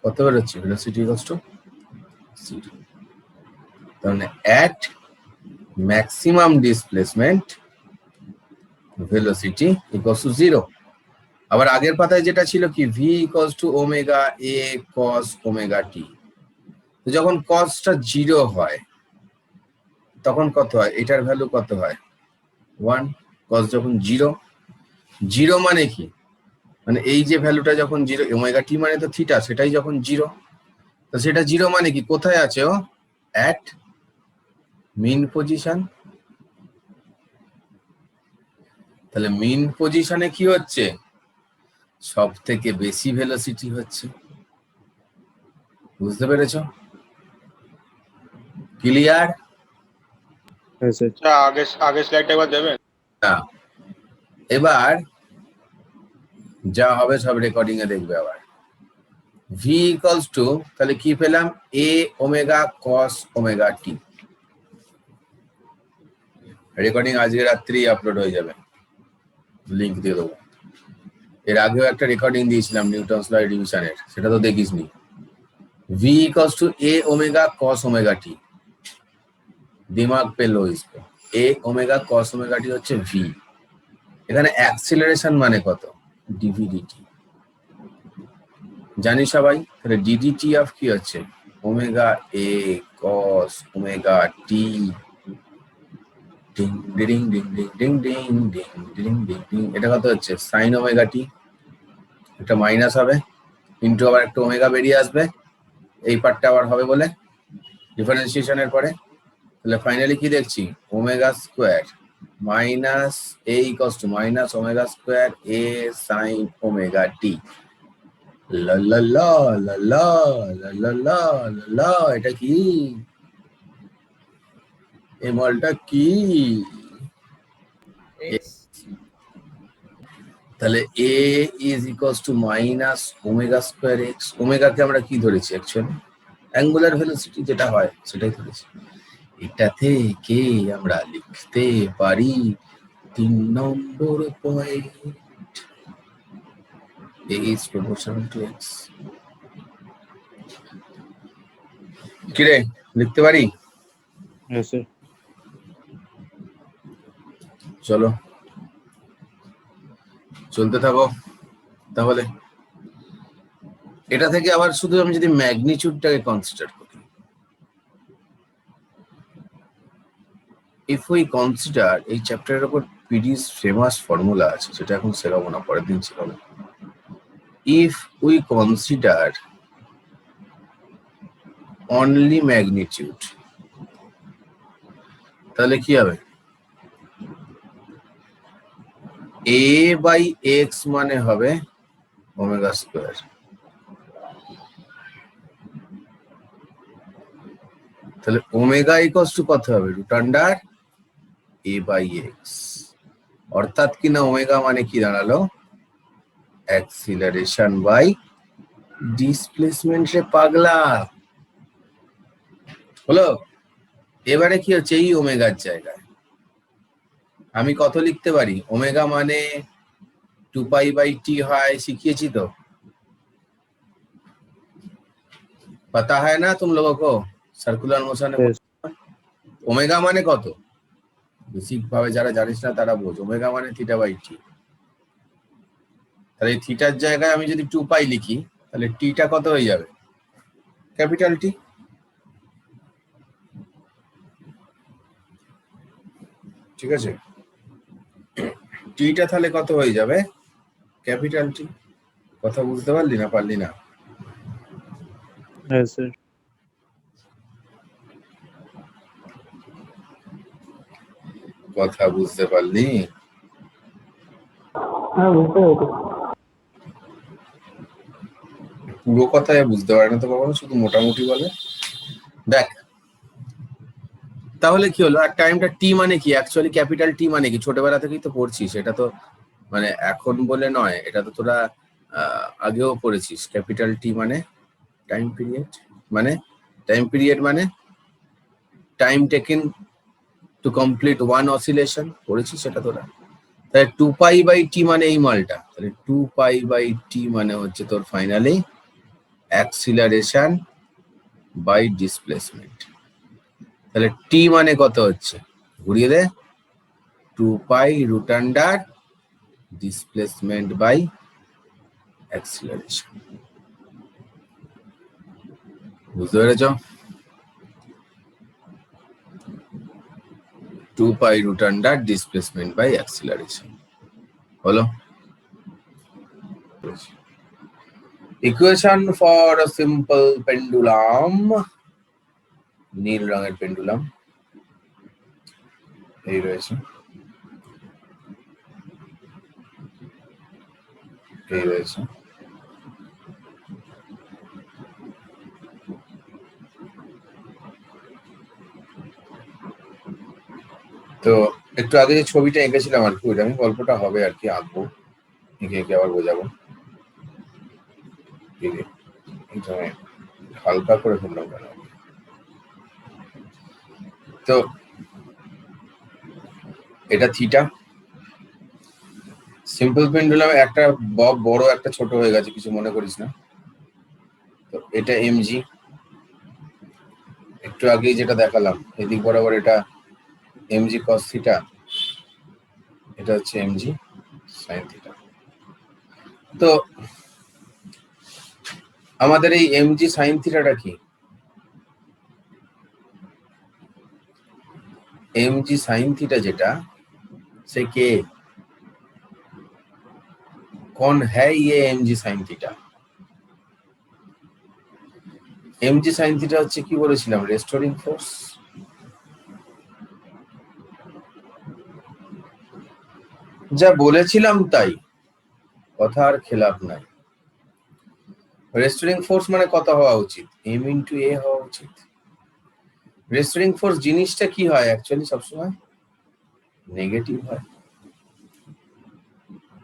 কত বেরোচ্ছে? Velocity equals two 0। তাহলে at maximum displacement velocity equals to 0। আবার আগের পাতায় যেটা ছিল কি, v equals to omega a cos omega t, তো যখন cosটা 0 হয় তখন কত হয়? এটার ভ্যালু কত হয়? 1। cos যখন 0 মানে কি, মানে এই যে ভ্যালুটা যখন 0, ওমেগা টি মানে তো থিটা, সেটাই যখন 0, তো সেটা 0 মানে কি, কোথায় আছে ও? At mean position. তাহলে মিন পজিশনে কি হচ্ছে? সব থেকে বেশি ভেলোসিটি হচ্ছে। বুঝতে পেরেছো? ক্লিয়ার? হ্যাঁ স্যার। আগে স্লাইডটা একবার দেবেন। না, এবার যা হবে সব রেকর্ডিং এ দেখবে। আবার v ইকুয়ালস টু, তাহলে কি পেলাম? a omega cos omega t। Recording আজকে রাত্রি আপলোড হয়ে যাবে, লিংক দিয়ে দেবো। এর আগেও একটা রেকর্ডিং দিয়েছিলাম নিউটনস ল ডিভিশনের, সেটা তো দেখিসনি। v equals to a omega cos omega t, दिमाग पे लो इसको। a omega cos omega t হচ্ছে v। এখানে অ্যাক্সিলারেশন মানে কত? dv dt জানি সবাই। তাহলে ddt অফ কি হচ্ছে? Omega a cos omega t, ding ding ding ding ding ding ding ding ding ding, এটা কত হচ্ছে? sin ওমেগা t, এটা মাইনাস হবে, ইনটু আবার একটা ওমেগা বেরিয়ে আসবে, এই পার্টটা আবার হবে বলে ডিফারেন্সিয়েশনের পরে। তাহলে ফাইনালি কি দেখছি? Omega square minus a equals to minus omega square a sin omega t। লা লা লা লা লা লা লা লা লা, এটা কি? এই মলটা কি? एक्स তাহলে a is equals to minus omega square x। ওমেগাকে আমরা কি ধরেছি? অ্যাকচুয়ালি অ্যাঙ্গুলার ভেলোসিটি যেটা হয় সেটাই ধরেছি। এটা থেকে আমরা লিখতে পারি 3 নম্বর point, a is proportional to x। কিরে লিখতে পারি? Yes, sir. চলো চলতে থাকো তাহলে। এটা থেকে আবার শুধু আমি যদি ম্যাগনিটিউডটাকে কনসিডার করি, if we consider, এই চ্যাপ্টারের উপর পিডি's ফেমাস ফর্মুলা আছে, যেটা এখন শেখাবো না, পরের দিন শেখাবো। if we consider only magnitude, তাহলে কি হবে? a by x মানে হবে ওমেগা স্কয়ার। তাহলে ওমেগা ইকুয়ালস টু কত হবে? Root under a by x। অর্থাৎ কিনা ওমেগা মানে কি দাঁড়ালো? অ্যাক্সিলারেশন বাই ডিসপ্লেসমেন্ট রে পাগলা। হলো? এবারে কি হচ্ছে, এই ওমেগার জায়গায় আমি কত লিখতে পারি? ওমেগা মানে 2 পাই বাই টি হয়, শিখিয়েছি তো, पता है ना तुम लोगों को সার্কুলার মোশনে। Yes. ওমেগা মানে কত? বেসিক ভাবে যারা জানিস না তারা বোঝ, ওমেগা মানে থিটা বাই টি। তাহলে এই থিটার জায়গায় আমি যদি 2 পাই লিখি, তাহলে টিটা কত হয়ে যাবে? Capital T. ঠিক আছে, টিটা তাহলে কত হয়ে যাবে? Capital T. কথা বুঝতে পারলি না পারলি না? Yes, sir. কথা বুঝতে পারলি? হ্যাঁ, বুঝতে পেরেছি। পুরো কথায় বুঝতে পারে না তো কখনো, শুধু মোটামুটি বলে। দেখ তাহলে কি হলো, আর টাইমটা টি মানে কি? অ্যাকচুয়ালি ক্যাপিটাল টি মানে কি? ছোটবেলা থেকেই তো পড়ছিস, এটা তো মানে এখন বলে নয়, এটা তো তোরা আগেও পড়েছিস। ক্যাপিটাল টি মানে টাইম পিরিয়ড, মানে টাইম পিরিয়ড মানে time taken to complete one oscillation, পড়েছিস সেটা তোরা। তাহলে 2 পাই বাই টি মানে এই মালটা, তাহলে 2 পাই বাই টি মানে হচ্ছে তোর ফাইনালি অ্যাক্সিলারেশন বাই ডিসপ্লেসমেন্ট। তাহলে টি মানে কত হচ্ছে? ঘুরিয়ে দে, 2 pi root under displacement by acceleration. বুঝতে পেরেছ? 2 pi root under displacement by acceleration হলো equation for a simple pendulum. নীল রঙের পেন্ডুলাম এই রয়েছে, এই রয়েছে। তো একটু আগে যে ছবিটা এঁকেছিলাম আর কি, ওইটা আমি গল্পটা হবে আর কি আঁকবো, এঁকে এঁকে আবার বোঝাবো। হালকা করে ফেললাম কেন? তো এটা থিটা। সিম্পল পেন্ডুলাম একটা বড় একটা ছোট হয়ে গেছে, কিছু মনে করিস না। তো এটা এমজি, একটু আগেই যেটা দেখালাম এদিক বরাবর, এটা এমজি কস থিটা, এটা হচ্ছে এমজি সাইন থিটা। তো আমাদের এই এমজি সাইন থিটাটা কি? एमजी साइन थीटा जेटा से के कौन है ये MG sine theta? MG sine theta হচ্ছে কি বলেছিলাম? Restoring force. যা বলেছিলাম তাই, কথা আর খেলাপ নাই। রেস্টোরিং ফোর্স মানে কত হওয়া উচিত? এম ইনটু এ হওয়া উচিত। রেস্টোরিং ফোর্স জিনিসটা কি হয় অ্যাকচুয়ালি? সবসময় নেগেটিভ হয়।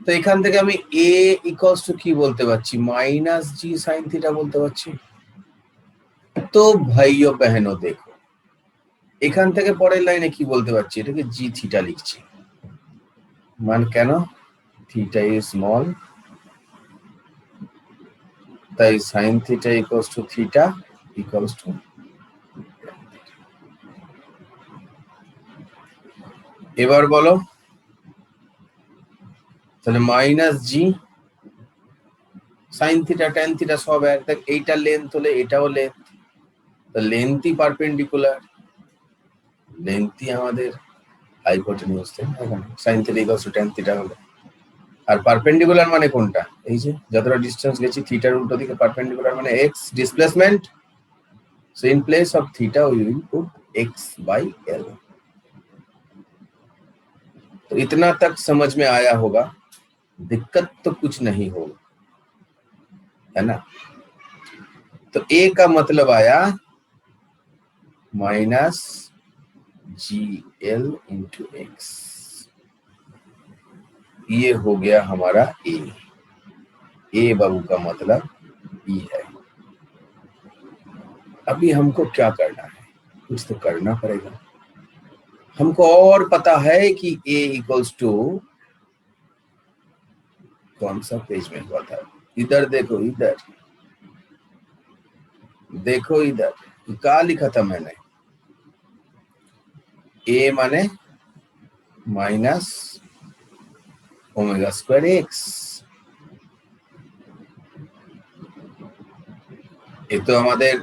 তো এখান থেকে আমি এ ইকুয়ালস টু কি বলতে পারছি? মাইনাস জি সাইন থিটা বলতে পারছি। तो भाइयों बहनों देखो, এখান থেকে পরের লাইনে কি বলতে পারছি, এটাকে জি থিটা লিখছি, মান কেন, থিটা ইজ স্মল, তাই sine theta equals to theta equals to, এবার বলো তাহলে মাইনাস জি সাইন থিটা ট্যান থিটা সব এক, দেখ এইটা লেন্থ হলে এটাও লেন্থ, তো লেন্থই পারপেন্ডিকুলার, লেন্থই আমাদের হাইপোটেনিউজ, তাই না? এখানে sine theta equals to tan theta হলো, আর পারপেন্ডিকুলার মানে কোনটা, এই যে যতটা ডিসটেন্স গেছি থিটার উল্টো দিকে পারপেন্ডিকুলার মানে x displacement, so in place of theta we will put x by l। तो इतना तक समझ में आया होगा, दिक्कत तो कुछ नहीं होगा, है ना? तो a का मतलब आया minus G L into x, ये हो गया हमारा a बाबू का मतलब e है। अभी हमको क्या करना है, कुछ तो करना पड़ेगा। हमको और पता है कि a इक्वल्स टू, कौन सा पेज में हुआ था, इधर देखो, इधर देखो, इधर क्या लिखा था मैंने, a माने माइनस ओमेगा स्क्वायर एक्स, ये तो আমাদের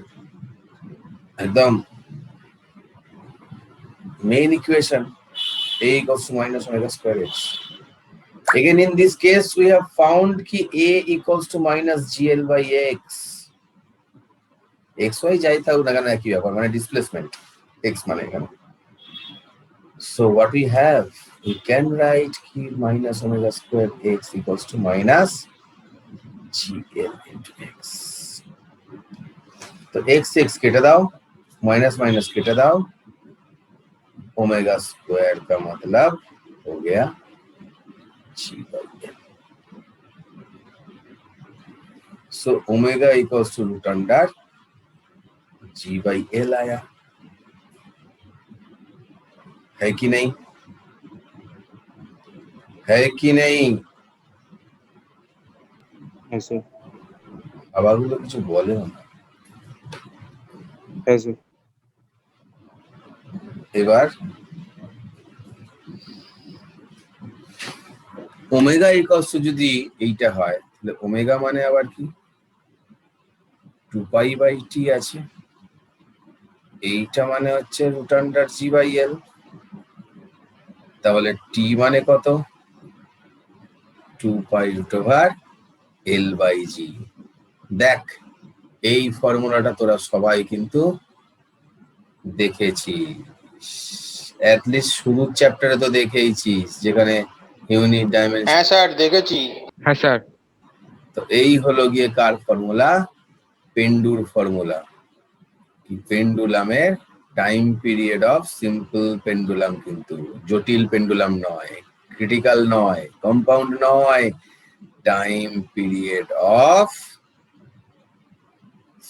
একদম main equation, a equals to minus omega square x। Again in this case we have found कि a equals to minus gl by x, xy যাই থাকুক না কেন একই ব্যাপার, মানে ডিসপ্লেসমেন্ট x মানে এখানে। So what we have, we can write कि minus omega square x equals to minus gl into x। तो x x केटे दाओ, माइनस माइनस केटे दाओ, ओमेगा स्क्वायर का मतलब हो गया g by l। So omega equals to root under g by l आया, है कि नहीं, है कि नहीं? ऐसे আবারগুলো কিছু বলে না। ऐसे এবার ওমেগা ইকুয়ালস টু যদি এইটা হয়, তাহলে ওমেগা মানে আবার কি, 2 পাই বাই টি আছে, এইটা মানে হচ্ছে root under g by l, তাহলে টি মানে কত, 2 pi root over l by g. দেখ এই ফর্মুলাটা তোরা সবাই কিন্তু দেখেছিস, অ্যাটলিস্ট শুরুর চ্যাপ্টারে তো দেখেইছিস, যেখানে ইউনিট ডাইমেনশন। হ্যাঁ স্যার দেখেছি। हाँ सर তো এই হলো গিয়ে কার ফর্মুলা, পেন্ডুর ফর্মুলা, কি পেন্ডুলামের time period of simple pendulum, কিন্তু জটিল পেন্ডুলাম নয়, ক্রিটিক্যাল নয়, কম্পাউন্ড নয়, time period of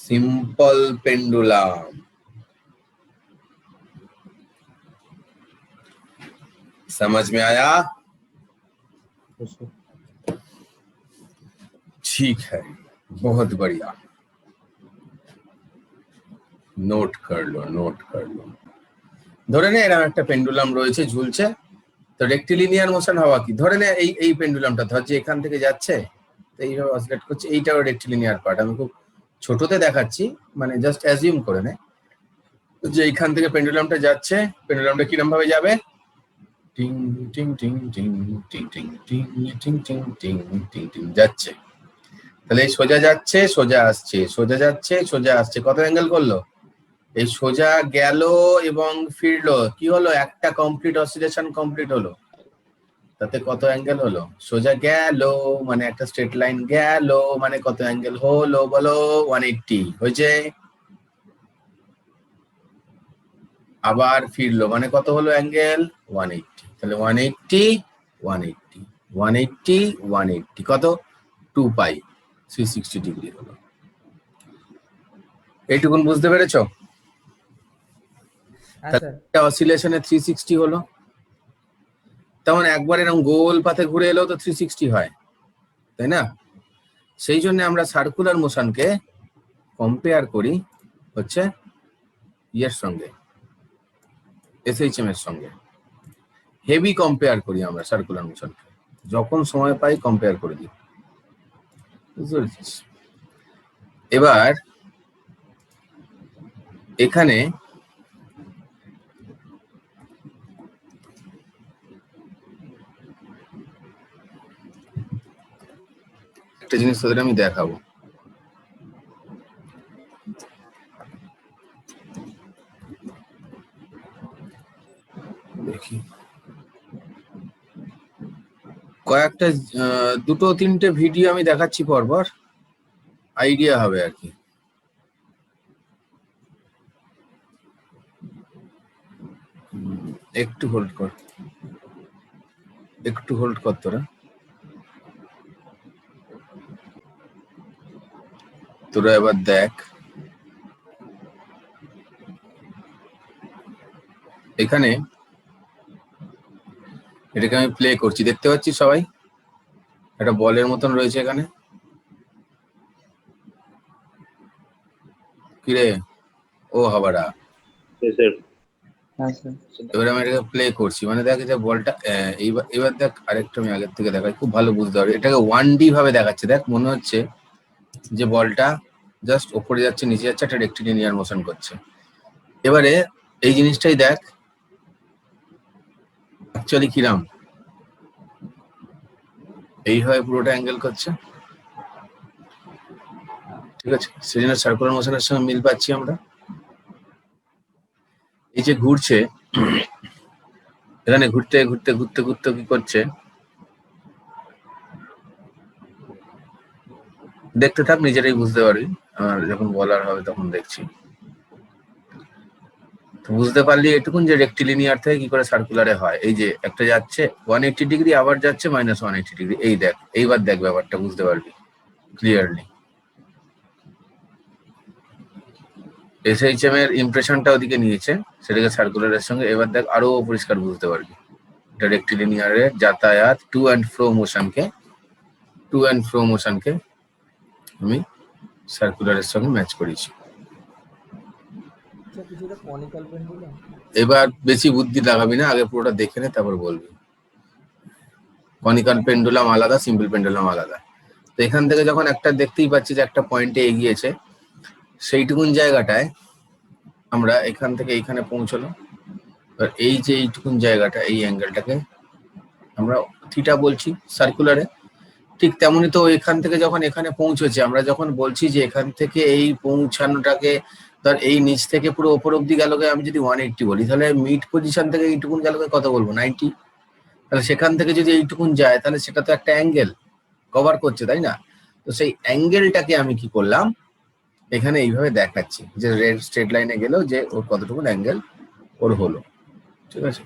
simple pendulum. समझ में आया? ऐसे ठीक है, बहुत बढ़िया, নোট করলো, নোট করলো। ধরে নে এরকম একটা পেন্ডুলাম রয়েছে, ঝুলছে, তো রেক্টিলিনিয়ার মোশন হওয়া কি, ধরে নে এই পেন্ডুলামটা ধর যে এখান থেকে যাচ্ছে, তো এইভাবে অসিলেট করছে, এইটাও রেক্টিলিনিয়ার পার্ট, আমি খুব ছোটতে দেখাচ্ছি, মানে জাস্ট অ্যাজিউম করে নে যে এইখান থেকে পেন্ডুলামটা যাচ্ছে, পেন্ডুলামটা কিরকম ভাবে যাবে, টিং টিং টিং টিং টিং টিং টিং টিং টিং টিং টিং টিং যাচ্ছে, তাহলে এই সোজা যাচ্ছে, সোজা আসছে, সোজা যাচ্ছে, সোজা আসছে, কত অ্যাঙ্গেল করলো, এই সোজা গেল এবং ফিরলো, কি হলো, একটা কমপ্লিট অসিলেশন কমপ্লিট হলো, তাতে কত অ্যাঙ্গেল হলো, সোজা গেল মানে একটা স্ট্রেট লাইন গেল মানে কত অ্যাঙ্গেল হলো বলো, 180 হয়েছে, আবার ফিরলো মানে কত হলো অ্যাঙ্গেল, 180, তাহলে 180 180 180 180 কত, 2 পাই 360 ডিগ্রি হলো। এইটুকুন বুঝতে পেরেছো? হ্যাঁ তাহলে স্যার। একটা অসিলেশনে 360 হলো, তেমন একবার এরকম গোল পাতে ঘুরে এলেও তো 360 হয়, তাই না? সেই জন্য আমরা সার্কুলার মোশনকে কম্পেয়ার করি হচ্ছে ইয়ের সঙ্গে, এসএইচএম এর সঙ্গে। হেভি কম্পেয়ার করি আমরা সার্কুলার মোশনকে, যখন সময় পাই কম্পেয়ার করে দিই, বুঝতে পেরেছিস? এবার এখানে একটা জিনিস তোদের আমি দেখাবো। দেখি কয়েকটা দুটো তিনটে ভিডিও আমি দেখাচ্ছি পরপর, আইডিয়া হবে আর কি। একটু হোল্ড কর, একটু হোল্ড কর তোরা। তোরা এবার দেখ, এখানে এটাকে আমি প্লে করছি, দেখতে পাচ্ছি সবাই? একটা বলের মতন রয়েছে এখানে, কিরে ও হাবাড়া। Yes, sir. হ্যাঁ স্যার। এবার আমি এটাকে প্লে করছি, মানে দেখ যে বলটা এবার দেখ, আরেকটু আমি আগের থেকে দেখাই, খুব ভালো বুঝতে পারবে। এটাকে 1D ভাবে দেখাচ্ছে, দেখ মনে হচ্ছে যে বলটা জাস্ট ওপরে যাচ্ছে নিচে যাচ্ছে, একটা রেক্টিলিনিয়ার মোশন করছে। এবারে এই জিনিসটাই দেখ অ্যাকচুয়ালি কিরাম, এইভাবে পুরোটা অ্যাঙ্গেল করছে, ঠিক আছে? সেই জন্য সার্কুলার মোশনের সঙ্গে মিল পাচ্ছি আমরা। এই যে ঘুরছে, এখানে ঘুরতে ঘুরতে ঘুরতে ঘুরতে কি করছে, দেখতে থাক, নিজেরাই বুঝতে পারবি, আর যখন বলার হবে তখন দেখছি। তো বুঝতে পারলি এটুকুন যে রেক্টিলিনিয়ার থেকে কি করে সার্কুলারে হয়। এই যে একটা যাচ্ছে 180 ডিগ্রি, আবার যাচ্ছে -180 ডিগ্রি। এই দেখ, এইবার দেখ ব্যাপারটা বুঝতে পারবি ক্লিয়ারলি। এসএইচএম এর ইমপ্রেশনটা ওদিকে নিয়েছে, সেটাকে সার্কুলারের সঙ্গে। এবার দেখ আরো পরিষ্কার বুঝতে পারবি, এটা রেক্টিলিনিয়ারের যাতায়াত, টু অ্যান্ড ফ্রো মোশনকে আমি সার্কুলারের সঙ্গে ম্যাচ করেছি। স্যার কিছুটা কনিক্যাল পেন্ডুলাম। এবার বেশি বুদ্ধি লাগাবি না, আগে পুরোটা দেখে নে তারপর বলবি। কনিক্যাল পেন্ডুলাম আলাদা, সিম্পল পেন্ডুলাম আলাদা। তো এখান থেকে যখন একটা দেখতেই পাচ্ছি যে একটা পয়েন্টে এগিয়েছে, সেইটুকুন জায়গাটায় আমরা এখান থেকে এইখানে পৌঁছলো। আর এই যে এইটুকুন জায়গাটা, এই অ্যাঙ্গেলটাকে আমরা থিটা বলছি সার্কুলারে। ঠিক তেমনি তো এখান থেকে যখন এখানে পৌঁছেছে, আমরা যখন বলছি যে এখান থেকে এই পৌঁছানোটাকে, ধর এই নিচ থেকে পুরো ওপর অব্দি গেলকে আমি যদি 180 বলি, তাহলে মিড পজিশন থেকে এইটুকুন গেলকে কত বলবো, 90। তাহলে সেখান থেকে যদি এইটুকুন যায়, তাহলে সেটা তো একটা অ্যাঙ্গেল কভার করছে, তাই না? তো সেই অ্যাঙ্গেলটাকে আমি কি করলাম, এখানে এইভাবে দেখাচ্ছি যে রেড স্ট্রেট লাইনে গেলেও যে ওর কতটুকু অ্যাঙ্গেল ওর হলো, ঠিক আছে?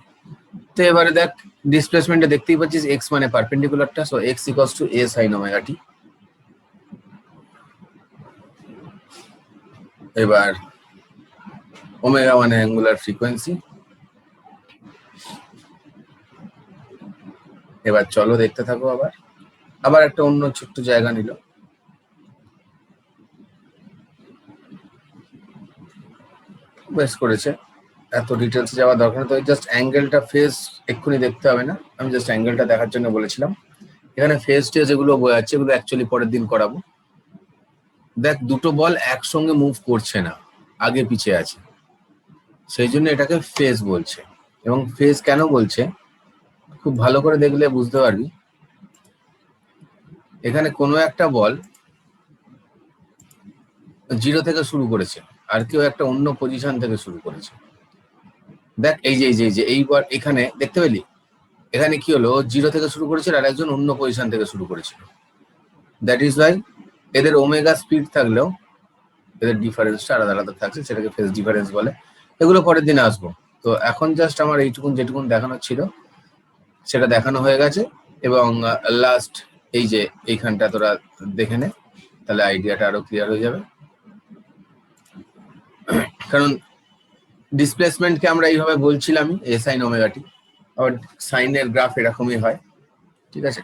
তো এবারে দেখ ডিসপ্লেসমেন্টটা দেখতেই পাচ্ছিস, এক্স মানে পারপেন্ডিকুলারটা, so X equals to A sine omega T. এবার ওমেগা মানে অ্যাঙ্গুলার ফ্রিকোয়েন্সি। এবার চলো দেখতে থাকো, আবার আবার একটা অন্য ছোট্ট জায়গা নিল, বেশ করেছে। এত ডিটেলস যাওয়ার দরকার নেই, তো জাস্ট অ্যাঙ্গেলটা ফেস এক্ষুনি দেখতে হবে না, আমি জাস্ট অ্যাঙ্গেলটা দেখার জন্য বলেছিলাম। এখানে ফেস টেস যেগুলো বোঝাচ্ছে, এগুলো অ্যাকচুয়ালি পরের দিন করাবো। দেখ দুটো বল একসঙ্গে মুভ করছে না, আগে পিছিয়ে আছে, সেই জন্য এটাকে ফেজ বলছে। এবং ফেজ কেন বলছে খুব ভালো করে দেখলে বুঝতে পারবি। এখানে কোনো একটা বল 0 থেকে শুরু করেছে, আর কেউ একটা অন্য পজিশন থেকে শুরু করেছে। দেখ এই যে এইবার এখানে দেখতে পেলি, এখানে কি হলো, 0 থেকে শুরু করেছিল আর একজন অন্য পজিশন থেকে শুরু করেছিল। দ্যাট ইজ ওয়াই এদের ওমেগা স্পিড থাকলেও এদের ডিফারেন্সটা আলাদা আলাদা থাকছে, সেটাকে ফেজ ডিফারেন্স বলে। এগুলো পরের দিনে আসবো। তো এখন জাস্ট আমার এইটুকুন যেটুকুন দেখানো ছিল সেটা দেখানো হয়ে গেছে। এবং লাস্ট এই যে এইখানটা তোরা দেখে নে, তাহলে আইডিয়াটা আরো ক্লিয়ার হয়ে যাবে। কারণ ডিসপ্লেসমেন্টকে আমরা এইভাবে বলছিলাম এ সাইন ওমেগা টি, আবার সাইনের গ্রাফ এরকমই হয়, ঠিক আছে?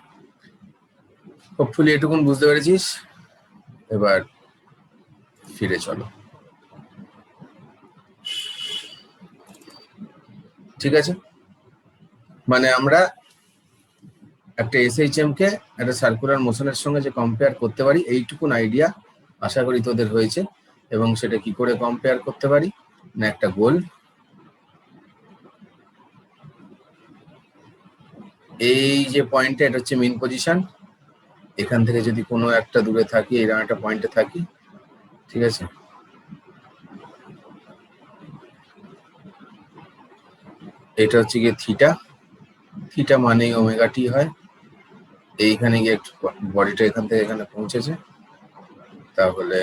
হোপফুলি এটুকুন বুঝতে পেরেছিস। এবার ফিরে চলো, ঠিক আছে? মানে আমরা একটা এসএইচএম কে একটা সার্কুলার মোশনের সঙ্গে যে কম্পেয়ার করতে পারি, এইটুকুন আইডিয়া আশা করি তোদের হয়েছে। এবং সেটা কি করে কম্পেয়ার করতে পারি না, একটা গোল, এই যে পয়েন্টটা, এটা হচ্ছে মেইন পজিশন। এখান থেকে যদি কোনো একটা দূরে থাকি, এরকম একটা পয়েন্টে থাকি, ঠিক আছে? এটা হচ্ছে গিয়ে থিটা, থিটা মানেই ওমেগা টি হয়। এইখানে গিয়ে বডিটা এখান থেকে এখানে পৌঁছেছে, তাহলে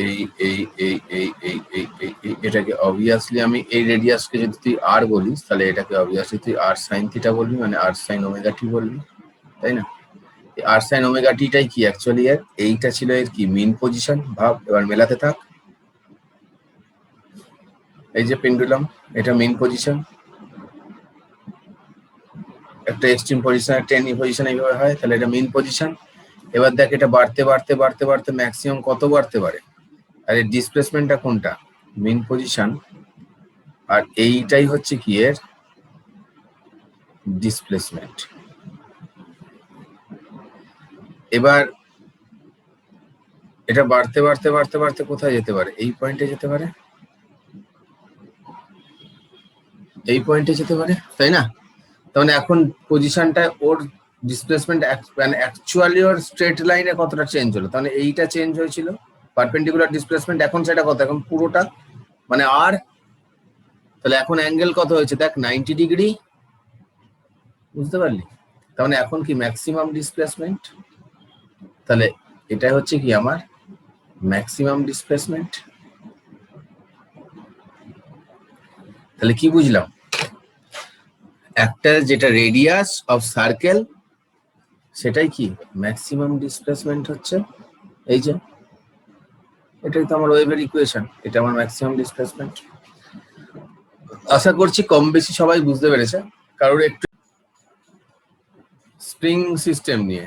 এই এই এই এই এই এই এই এটাকে অবভিয়াসলি আমি এই রেডিয়াসকে যদি তুই আর বলিস, তাহলে এটাকে অবভিয়াসলি তুই আর সাইন থিটা বলবি, মানে আর সাইন ওমেগা টি বলবি, তাই না? আর সাইন ওমেগা টিটাই কি অ্যাকচুয়ালি এর, এইটা ছিল এর কি মেইন পজিশন। ভাব, এবার মেলাতে থাক। এই যে পেন্ডুলাম, এটা মেইন পজিশন, একটা এক্সট্রিম পজিশন, একটা এনি পজিশন এইভাবে হয়, তাহলে এটা মেইন পজিশন। এবার দেখ এটা বাড়তে বাড়তে বাড়তে বাড়তে ম্যাক্সিমাম কত বাড়তে পারে, আর এর ডিসপ্লেসমেন্টটা কোনটা, মেইন পজিশন, আর এইটাই হচ্ছে কি এর ডিসপ্লেসমেন্ট। এবার এটা বাড়তে বাড়তে বাড়তে বাড়তে কোথায় যেতে পারে, এই পয়েন্টে যেতে পারে, এই পয়েন্টে যেতে পারে, তাই না? তার মানে এখন পজিশনটা ওর ডিসপ্লেসমেন্ট মানে অ্যাকচুয়ালি ওর স্ট্রেট লাইনে কতটা চেঞ্জ হলো, তাহলে এইটা চেঞ্জ হয়েছিল পারপেন্ডিকুলার ডিসপ্লেসমেন্ট, এখন সেটা কত, এখন পুরোটা মানে আর, তাহলে এখন অ্যাঙ্গেল কত হয়েছে দেখ, 90 ডিগ্রি, বুঝতে পারলি? তার মানে এখন কি ম্যাক্সিমাম ডিসপ্লেসমেন্ট, তাহলে এটা হচ্ছে কি আমার ম্যাক্সিমাম ডিসপ্লেসমেন্ট। তাহলে কি বুঝলাম, একটা যেটা রেডিয়াস অফ সার্কেল, সেটাই কি ম্যাক্সিমাম ডিসপ্লেসমেন্ট হচ্ছে, এই যে এটাই তো আমার ওয়েভের ইকুয়েশন, এটা আমার ম্যাক্সিমাম ডিসপ্লেসমেন্ট। আশা করছি কম বেশি সবাই বুঝতে পেরেছে। কারোর একটু স্প্রিং সিস্টেম নিয়ে,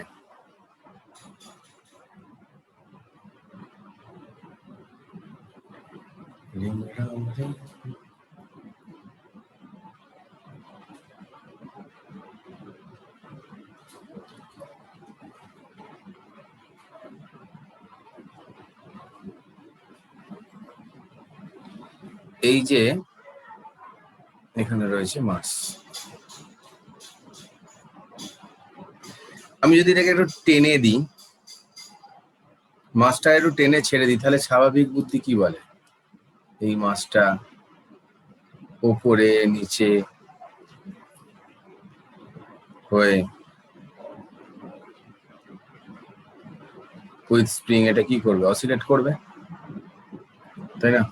এই যে এখানে রয়েছে মাস, আমি যদি এটাকে একটু টেনে দিই, মাছটা একটু টেনে ছেড়ে দিই, তাহলে স্বাভাবিক বুদ্ধি কি বলে, এই মাছটা উপরে নিচে হয়ে উইথ স্প্রিং এটা কি করবে, অসিলেট করবে, তাই না?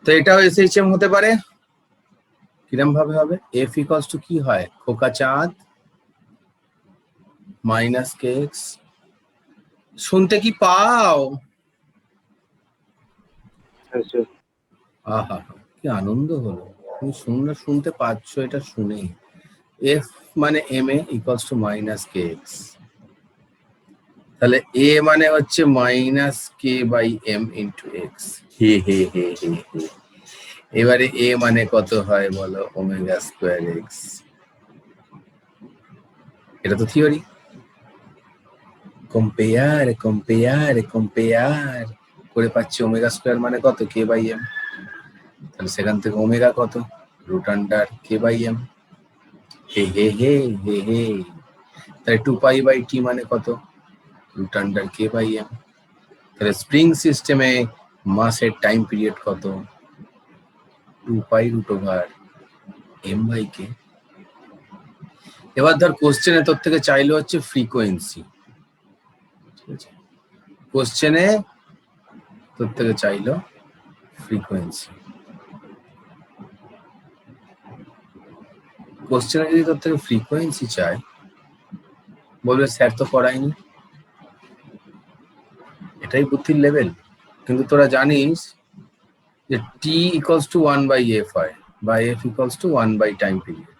তো এটাও এসএইচএম হতে পারে, কিরম ভাবে হবে, এফ ইকুয়ালস টু কি হয়, খোকা চাঁদ মাইনাস কে এক্স। শুনতে কি পাও, Yes, sir. আহা কি আনন্দ হলো, তুমি শুনতে পাচ্ছ এটা শুনে। এফ মানে M A equals to minus K X, তাহলে এ মানে হচ্ছে minus K by M into X. হে হে হে হে হে, এবারে এ মানে কত হয় বলো, ওমেগা স্কোয়ার এক্স। এটা তো থিওরি, কম্পেয়ার কম্পেয়ার কম্পেয়ার করে পাচ্ছি ওমেগা স্কোয়ার মানে কত, কে বাই এম। তাহলে সেখান থেকে ওমেগা কত, root under K by M. হে হে হে হে হে, তাহলে 2 পাই বাই টি মানে কত, root under K by M. তাহলে স্প্রিং সিস্টেমে মাসের টাইম পিরিয়ড কত, 2 pi root over M by K. এবার ধর কোশ্চেনে তোর থেকে চাইলো হচ্ছে ফ্রিকোয়েন্সি, ঠিক আছে? কোশ্চেনে তোর থেকে চাইলো ফ্রিকোয়েন্সি, কোশ্চেনে যদি তোর থেকে ফ্রিকোয়েন্সি চায়, বলবে স্যার তো করায়নি, এটাই বুদ্ধির লেভেল। কিন্তু তোরা জানিস যে টি ইকুয়ালস টু 1/f হয় বা F equals two 1 time period,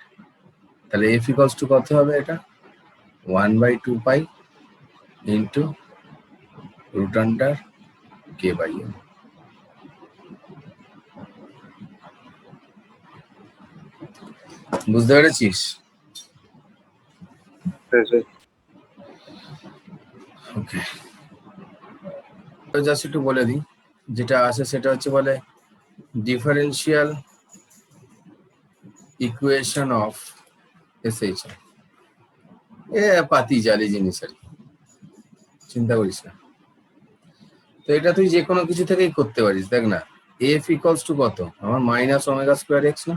তাহলে এফ ইকুয়ালস টু কত হবে? এটা 1/2 pi into root under k/m। বুঝতে পেরেছিস? Yes, sir. ওকে, জাস্ট একটু বলে দিই, যেটা আছে সেটা হচ্ছে বলে ডিফারেন্সিয়াল ইকুয়েশন অফ এসএইচএম। এ পাতি জালি জিনিস আর কি, চিন্তা করিস না। তো এটা তুই যে কোনো কিছু থেকেই করতে পারিস। দেখ না, এফ ইকুয়ালস টু কত আমার? মাইনাস ওমেগা স্কোয়ার এক্স না?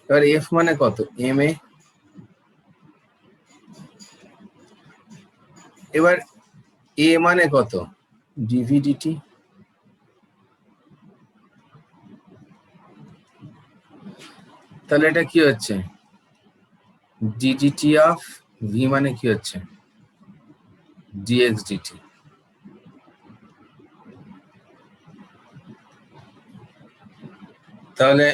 এবার এফ মানে কত? M a. এবার এ মানে কত? Dv dt. তাহলে এটা কি হচ্ছে? ডিডিটি অফ ভি মানে কি হচ্ছে? Dx dt. তাহলে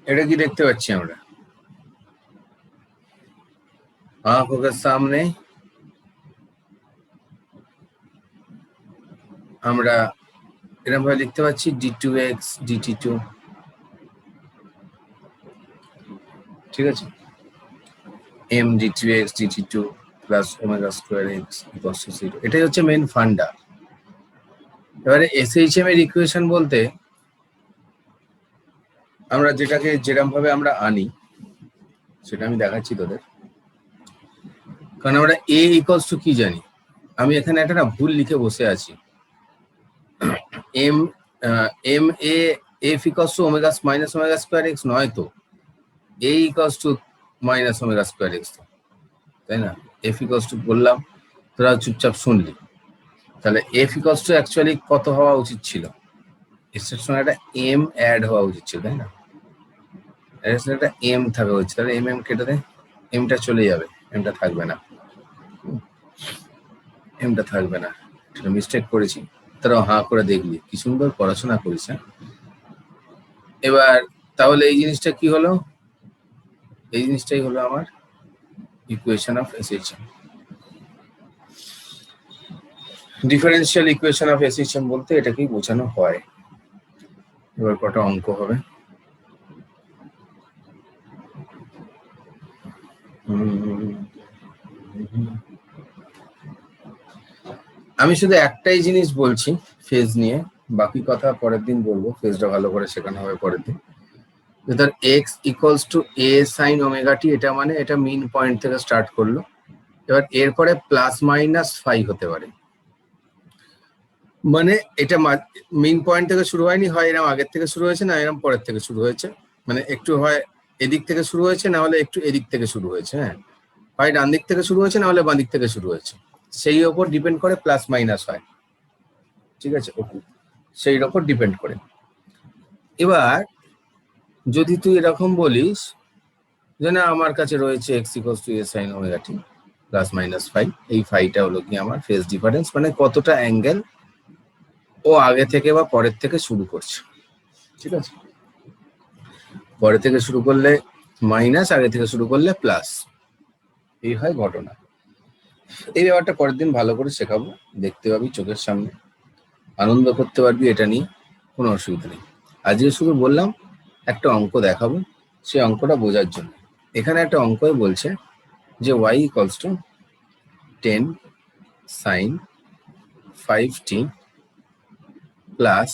এটা কি দেখতে পাচ্ছি আমরা আঁখোं সামনে? আমরা এরকম ভাবে লিখতে পাচ্ছি d2x dt2, ঠিক আছে? m d2x dt2 plus omega square x equals to 0। এটাই হচ্ছে মেন ফান্ডা। এবারে এসএইচএম এর ইকুয়েশন বলতে আমরা যেটাকে যেরকম ভাবে আমরা আনি সেটা আমি দেখাচ্ছি তোদের। কারণ আমরা এ ইকুয়ালস টু কি জানি? আমি এখানে একটা না ভুল লিখে বসে আছি। M M A F equals to omega minus omega square X নয় তো, A equals to minus omega square X, তাই না? এফ ইকুয়ালস টু বললাম, তোরা চুপচাপ শুনলি। তাহলে এফ ইকুয়ালস টু অ্যাকচুয়ালি কত হওয়া উচিত ছিল? এর সঙ্গে একটা এম অ্যাড হওয়া উচিত ছিল, তাই না? এর সঙ্গে একটা এম থাকা উচিত। তাহলে এম এম কেটে দে, এমটা চলে যাবে, এমটা থাকবে না, এমটা থাকবে না। সেটা মিস্টেক করেছি, তারাও হাঁ করে দেখলি। কি সুন্দর পড়াশোনা করিস। হ্যাঁ, এবার তাহলে এই জিনিসটা কি হলো? এই জিনিসটাই হলো আমার equation of SHM. Differential equation of SHM বলতে এটাকেই বোঝানো হয়। এবার কটা অঙ্ক হবে। আমি শুধু একটাই জিনিস বলছি ফেজ নিয়ে, বাকি কথা পরের দিন বলবো। ফেজটা ভালো করে শেখানো হবে পরের দিন। ধর X equals to A sine omega T, এটা মানে এটা মিন পয়েন্ট থেকে স্টার্ট করলো। এবার এরপরে প্লাস মাইনাস 5 হতে পারে, মানে এটা মিন পয়েন্ট থেকে শুরু হয়নি, হয় এরকম আগের থেকে শুরু হয়েছে, না এরকম পরের থেকে শুরু হয়েছে। মানে একটু হয় এদিক থেকে শুরু হয়েছে, না হলে একটু এদিক থেকে শুরু হয়েছে। হ্যাঁ, হয় ডান দিক থেকে শুরু হয়েছে, না হলে বাঁ দিক থেকে শুরু হয়েছে। সেই ওপর ডিপেন্ড করে প্লাস মাইনাস হয়, ঠিক আছে? সেই ওপর ডিপেন্ড করে। এবার যদি তুই এরকম বলিস যে না আমার কাছে রয়েছে x equals to A sine omega T plus minus 5, এই 5টা হলো কি আমার ফেজ ডিফারেন্স, মানে কতটা অ্যাঙ্গেল ও আগে থেকে বা পরের থেকে শুরু করছে, ঠিক আছে? পরে থেকে শুরু করলে মাইনাস, আগে থেকে শুরু করলে প্লাস, এই হয় ঘটনা। এই ব্যাপারটা পরের দিন ভালো করে শেখাবো, দেখতে পাবি চোখের সামনে, আনন্দ করতে পারবি, এটা নিয়ে কোনো অসুবিধা নেই। আজকে শুধু বললাম একটা অঙ্ক দেখাবো, সেই অঙ্কটা বোঝার জন্য। এখানে একটা অঙ্কই বলছে যে y equals to 10 sine 5t plus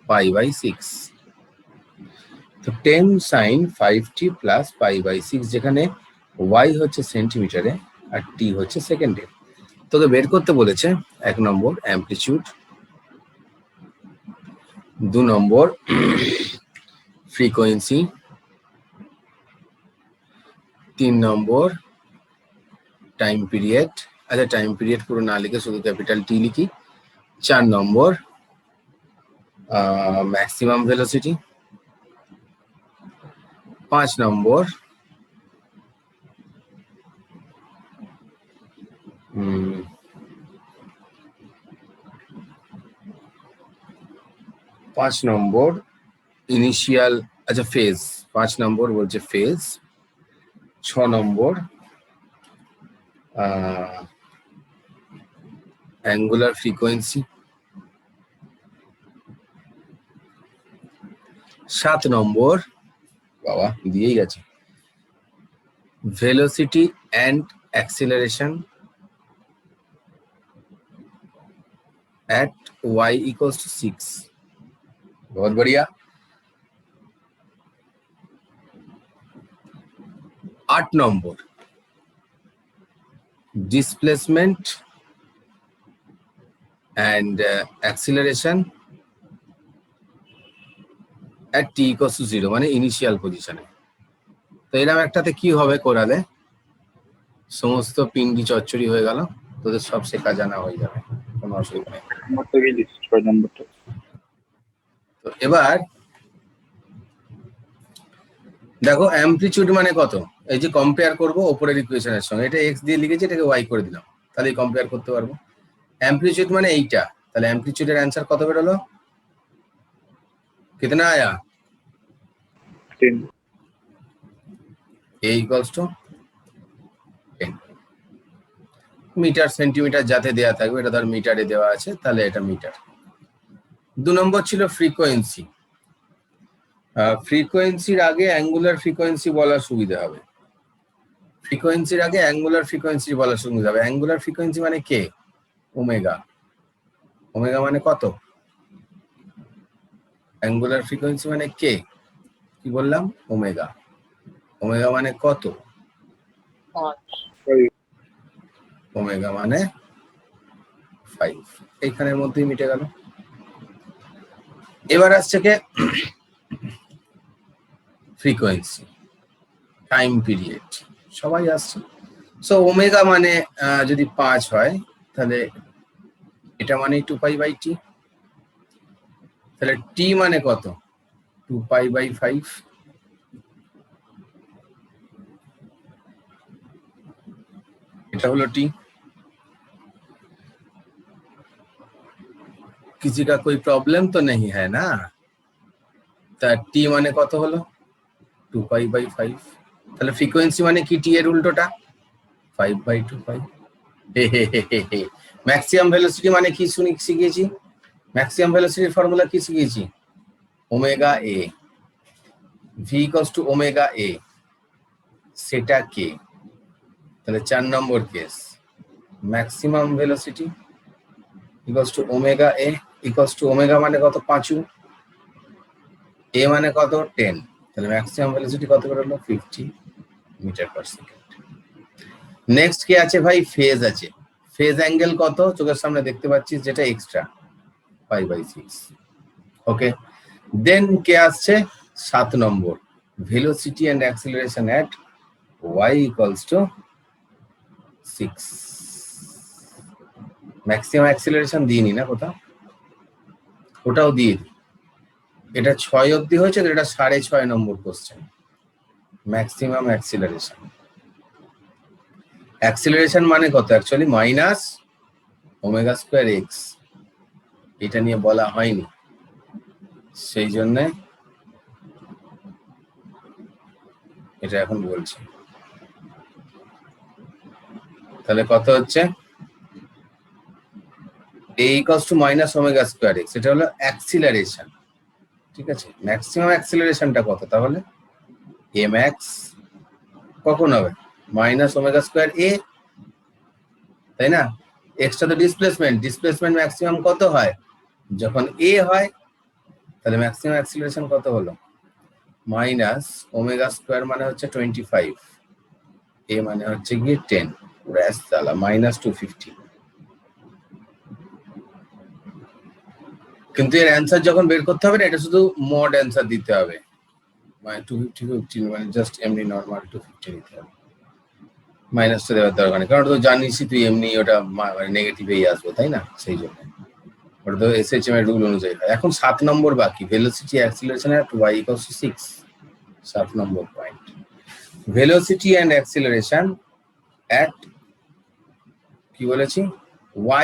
pi by 6। তো 10 sine 5t plus pi by 6, যেখানে y হচ্ছে সেন্টিমিটারে আর t হচ্ছে সেকেন্ডে। তোকে বের করতে বলেছে 1 নম্বর অ্যাম্পলিটিউড, 2 নম্বর ফ্রিকোয়েন্সি, 3 নম্বর টাইম পিরিয়ড। আচ্ছা, টাইম পিরিয়ড পুরো না লিখে শুধু ক্যাপিটাল টি লিখি। 4 নম্বর ম্যাক্সিমাম ভেলোসিটি। 5 নম্বর 5 নম্বর ইনিশিয়াল, আচ্ছা ফেজ, 5 নম্বর বলছে ফেজ, 6 নম্বর অ্যাঙ্গুলার ফ্রিকোয়েন্সি, 7 নম্বর বাবা দিয়েই গেছে velocity and acceleration at y equals to 6। बहुत बढ़िया। 8 নম্বর displacement and acceleration at t equals to 0, মানে ইনিশিয়াল পজিশনে। তো এরকম একটাতে কি হবে করালে সমস্ত পিন্ডি চচ্চড়ি হয়ে গেল, তোদের সব শেখা জানা হয়ে যাবে, কোনো অসুবিধা নেই। তো এবার দেখো অ্যামপ্লিটিউড মানে কত, এই যে কম্পেয়ার করব উপরের ইকুয়েশনের সঙ্গে, এটা x দিয়ে লিখেছি, এটাকে y করে দিলাম, তাহলে কম্পেয়ার করতে পারবো। অ্যামপ্লিটিউড মানে এইটা, তাহলে অ্যামপ্লিটিউডের অ্যান্সার কত বেরোলো, कितना आया 10। a equals to 10 metre centimetre যাতে দেয়া থাকবে, এটা ধর মিটারে দেওয়া আছে, তাহলে এটা মিটার। 2 নম্বর ছিল ফ্রিকোয়েন্সি। ফ্রিকোয়েন্সির আগে অ্যাঙ্গুলার ফ্রিকোয়েন্সি বলার সুবিধা হবে, ফ্রিকোয়েন্সির আগে অ্যাঙ্গুলার ফ্রিকোয়েন্সি বলার সুবিধা হবে। অ্যাঙ্গুলার ফ্রিকোয়েন্সি মানে কে, ওমেগা। ওমেগা মানে কত, অ্যাঙ্গুলার ফ্রিকোয়েন্সি মানে কে, কি বললাম, ওমেগা। ওমেগা মানে কত, ওমেগা মানে 5। এইখানের মধ্যেই মিটে গেল। এবার আসছে কে ফ্রিকোয়েন্সি, টাইম পিরিয়ড, সবাই আসছে। সো ওমেগা মানে যদি 5 হয় তাহলে এটা মানে 2π/t, তাহলে t মানে কত, 2π/5। এটা হলো t। किसी का कोई प्रॉब्लम तो नहीं है ना, তা t মানে কত হলো 2π/5। তাহলে ফ্রিকোয়েন্সি মানে কি, t এর উল্টোটা 5/2π। ম্যাক্সিমাম ভেলোসিটি মানে কি শিখিয়েছি, ম্যাক্সিমাম ভেলোসিটির ফর্মুলা কি শিখিয়েছি, omega A, V equals to omega A, সেটা কে। তাহলে 4 number case, maximum velocity equals to omega A, equals to omega মানে কত 5, এ মানে কত 10, তাহলে ম্যাক্সিমাম ভেলোসিটি কত করে হলো 50 মিটার পার সেকেন্ড। নেক্সট কি আছে ভাই, ফেজ আছে। ফেজ অ্যাঙ্গেল কত চোখের সামনে দেখতে পাচ্ছিস, যেটা এক্সট্রা π/6। ওকে, দেন কে আসছে 7 number, velocity and acceleration at y equals to 6। Maximum acceleration দিইনি না কোথাও, ওটাও দিয়ে দিই। এটা 6 অবধি হয়েছে, তো এটা 6.5 নম্বর কোশ্চেন, ম্যাক্সিমাম অ্যাক্সিলারেশন। অ্যাক্সিলারেশন মানে কত, actually minus omega square x, এটা নিয়ে বলা হয়নি, সেই জন্য এটা এখন বলছি। তাহলে কত হচ্ছে, a equals to minus omega square x, এটা হলো অ্যাক্সিলারেশন, ঠিক আছে। ম্যাক্সিমাম অ্যাক্সিলারেশনটা কত তাহলে, a ম্যাক্স কখন হবে, মাইনাস ওমেগা স্কয়ার a, তাই না। এক্সটা তো ডিসপ্লেসমেন্ট, ডিসপ্লেসমেন্ট ম্যাক্সিমাম কত হয় যখন a হয়, তাহলে ম্যাক্সিমাম অ্যাক্সিলারেশন কত হলো, মাইনাস ওমেগা স্কয়ার মানে হচ্ছে 25, a মানে হচ্ছে গিয়ে 10, ব্যাস তাহলে মাইনাস 250। কিন্তু এর অ্যান্সার যখন বের করতে হবে না, এটা শুধু মড অ্যান্সার দিতে হবে, মানে 250 মানে জাস্ট এমনি নরমাল 250 দিতে হবে, মাইনাসটা দেওয়ার দরকার নেই, কারণ তো জানিসই তুই এমনি ওটা নেগেটিভেই আসবে, তাই না, সেই জন্য ওটা তো এসএইচএম এর রুল অনুযায়ী হয়। এখন 7 নম্বর বাকি, velocity acceleration at y equals to 6, 7 number point, velocity and acceleration at কি বলেছি,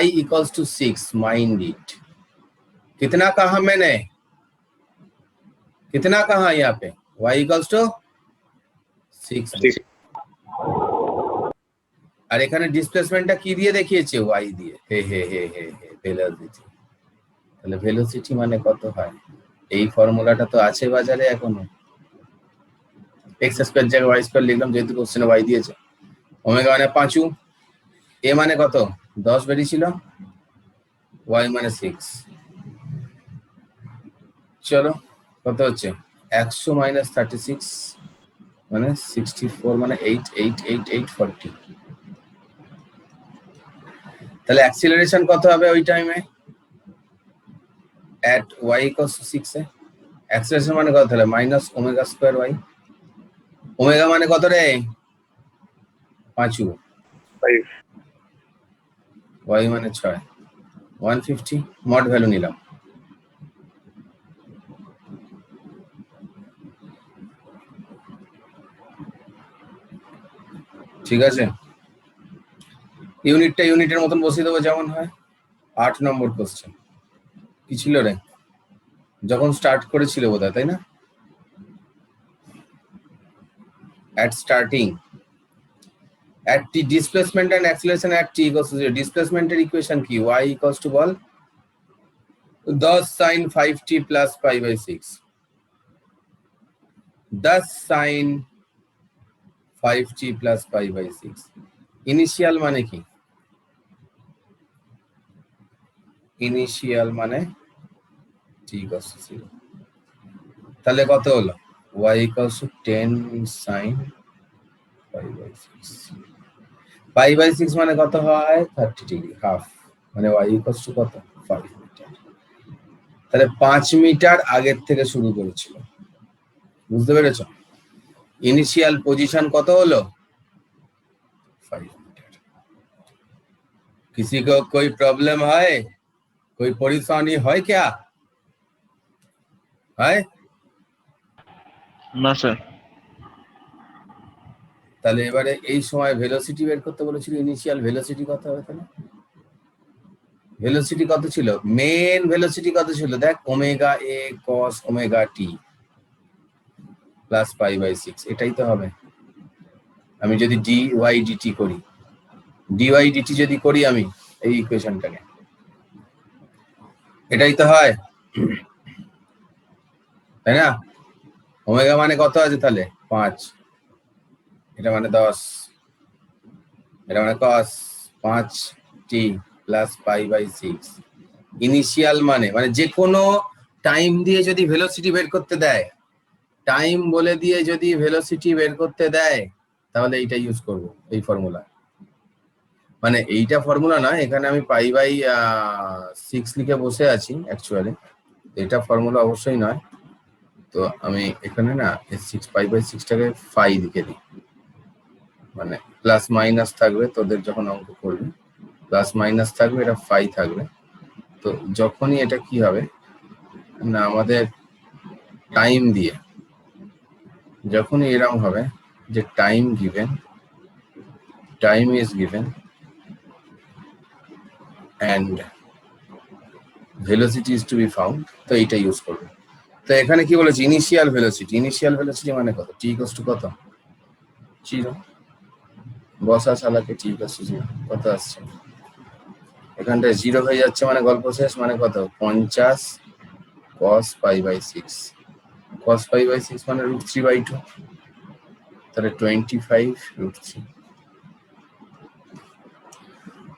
y equals to 6, mind it. कितना कहा मैंने, कितना कहाँ यहाँ पे y इक्वल्स टू 6 6 আর এখানে ডিসপ্লেসমেন্টটা কি দিয়ে দেখিয়েছে y দিয়ে হে হে হে হে হে ভেলোসিটি তাহলে ভেলোসিটি মানে কত হয় এই ফর্মুলাটা তো আছে বাজারে এখনো x স্কয়ার জায়গায় y স্কয়ার লিখলাম যেহেতু কোশ্চেনে y দিয়েছে ওমেগা মানে 5 a মানে কত 10 বেরিয়েছিল y মানে 6 চলো কত হচ্ছে 100 মাইনাস 36 মানে 64 মানে 8 তাহলে অ্যাক্সিলারেশন কত হবে ওই টাইমে at y equals to 6 A acceleration মানে কত তাহলে minus omega square y omega মানে কত রে 5 5 y মানে 6 150 মড ভ্যালু নিলাম ঠিক আছে ইউনিটটা ইউনিটের মতন বসিয়ে দেবো যেমন হয় 8 নম্বর কোশ্চেন কি ছিল রে যখন স্টার্ট করেছিল বোধহয় তাই না at starting at t displacement and acceleration at t equals to 0 displacement এর ইকুয়েশন কি y equals to ball 10 sin 5t plus pi by 6 10 sin 5t plus pi by 6 initial মানে কি ইনিশিয়াল মানে t equals to 0 তাহলে কত হলো y equals to 10 sin pi by 6 pi by 6 মানে কত হয় 30 ডিগ্রি হাফ মানে y equals to কত 5 মিটার তাহলে 5 মিটার আগের থেকে শুরু করেছিল বুঝতে পেরেছো इनिशियल पोजीशन कत हलो 5 मीटर किसी को कोई प्रॉब्लम है कोई परेशानी है क्या है না স্যার তাহলে এবারে এই সময় ভেলোসিটি বের করতে বলেছিল ইনিশিয়াল ভেলোসিটি কত হবে তাহলে ভেলোসিটি কত ছিল মেন ভেলোসিটি কত ছিল দেখ omega a cos omega t plus pi by 6 এটাই তো হবে আমি যদি dy dt করি dy dt যদি করি আমি এই ইকুয়েশনটাকে এটাই তো হয় তাই না ওমেগা মানে কত আছে তাহলে 5 এটা মানে 10 এটা মানে cos 5t plus pi by 6 initial মানে যে কোনো টাইম দিয়ে যদি ভেলোসিটি বের করতে দেয় টাইম বলে দিয়ে যদি ভেলোসিটি বের করতে দেয় তাহলে এইটা ইউজ করব এই ফর্মুলা মানে এইটা ফর্মুলা না এখানে আমি পাই বাই 6 লিখে বসে আছি অ্যাকচুয়ালি এটা ফর্মুলা অবশ্যই নয় তো আমি এখানে না 6 পাই বাই 6 টাকে 5 লিখে দিই মানে প্লাস মাইনাস থাকবে তোদের যখন অঙ্ক করবি প্লাস মাইনাস থাকবে এটা 5 থাকবে তো যখনই এটা কি হবে না আমাদের টাইম দিয়ে যখনই এরকম হবে যে time given time is given and velocity is to be found তো এইটা ইউজ করব তো এখানে কি বলেছি ইনিশিয়াল ভেলোসিটি মানে কত t equals to কত 0 বসা চালাকে t equals to 0 কত আসছে এখানটা 0 হয়ে যাচ্ছে মানে গল্প শেষ মানে কত 50 cos pi by 6 cos pi by 6 মানে √3/2 তাহলে 25 √3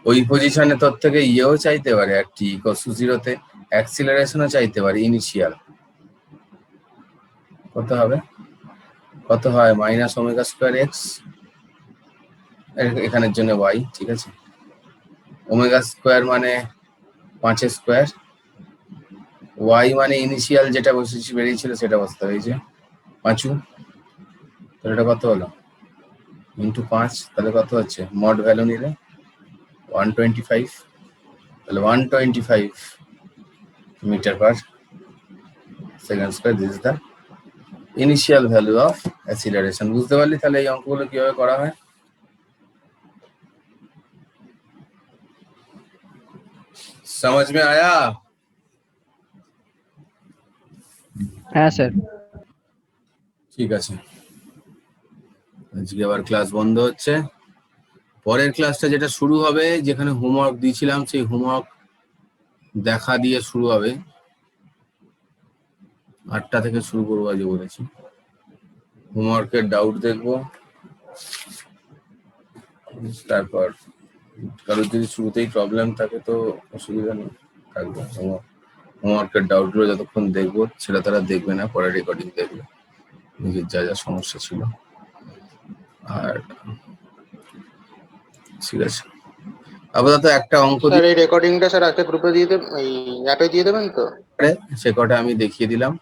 ওই পজিশনে তোর থেকে ইয়েও চাইতে পারে আর t equals to 0 তে অ্যাক্সিলারেশনও চাইতে পারে ইনিশিয়াল কত হয় মাইনাস ওমেগা স্কয়ার x এখানের জন্য y ঠিক আছে ওমেগা স্কয়ার মানে 5 এর স্কয়ার y মানে ইনিশিয়াল যেটা বসেছি বেরিয়েছিল সেটা বসতে হয়েছে 5 তাহলে এটা কত হলো ইনটু 5 তাহলে কত হচ্ছে মড ভ্যালু নিলে 125 তাহলে 125 meter per second square this is the initial value of acceleration বুঝতে পারলি তাহলে এই অঙ্কগুলো কিভাবে করা হয় समझ में आया हाँ सर ঠিক আছে, আজকে আবার ক্লাস বন্ধ হচ্ছে। পরের ক্লাসটা যেটা শুরু হবে, যেখানে হোমওয়ার্ক দিয়েছিলাম সেই হোমওয়ার্ক দেখা দিয়ে শুরু হবে। 8টা থেকে শুরু করবো আজ বলেছি। হোমওয়ার্কের ডাউট দেখবো, তারপর কারোর যদি শুরুতেই প্রবলেম থাকে তো অসুবিধা নেই, থাকবে। হোমওয়ার্কের ডাউটগুলো যতক্ষণ দেখবো সেটা তারা দেখবে না, পরে রেকর্ডিং দেখবে নিজের যা যা সমস্যা ছিল। আর ঠিক আছে, আপাতত একটা অঙ্ক স্যার এই রেকর্ডিংটা স্যার আজকে গ্রুপে দিয়ে দেবেন, এই অ্যাপে দিয়ে দেবেন তো? সে কটা আমি দেখিয়ে দিলাম।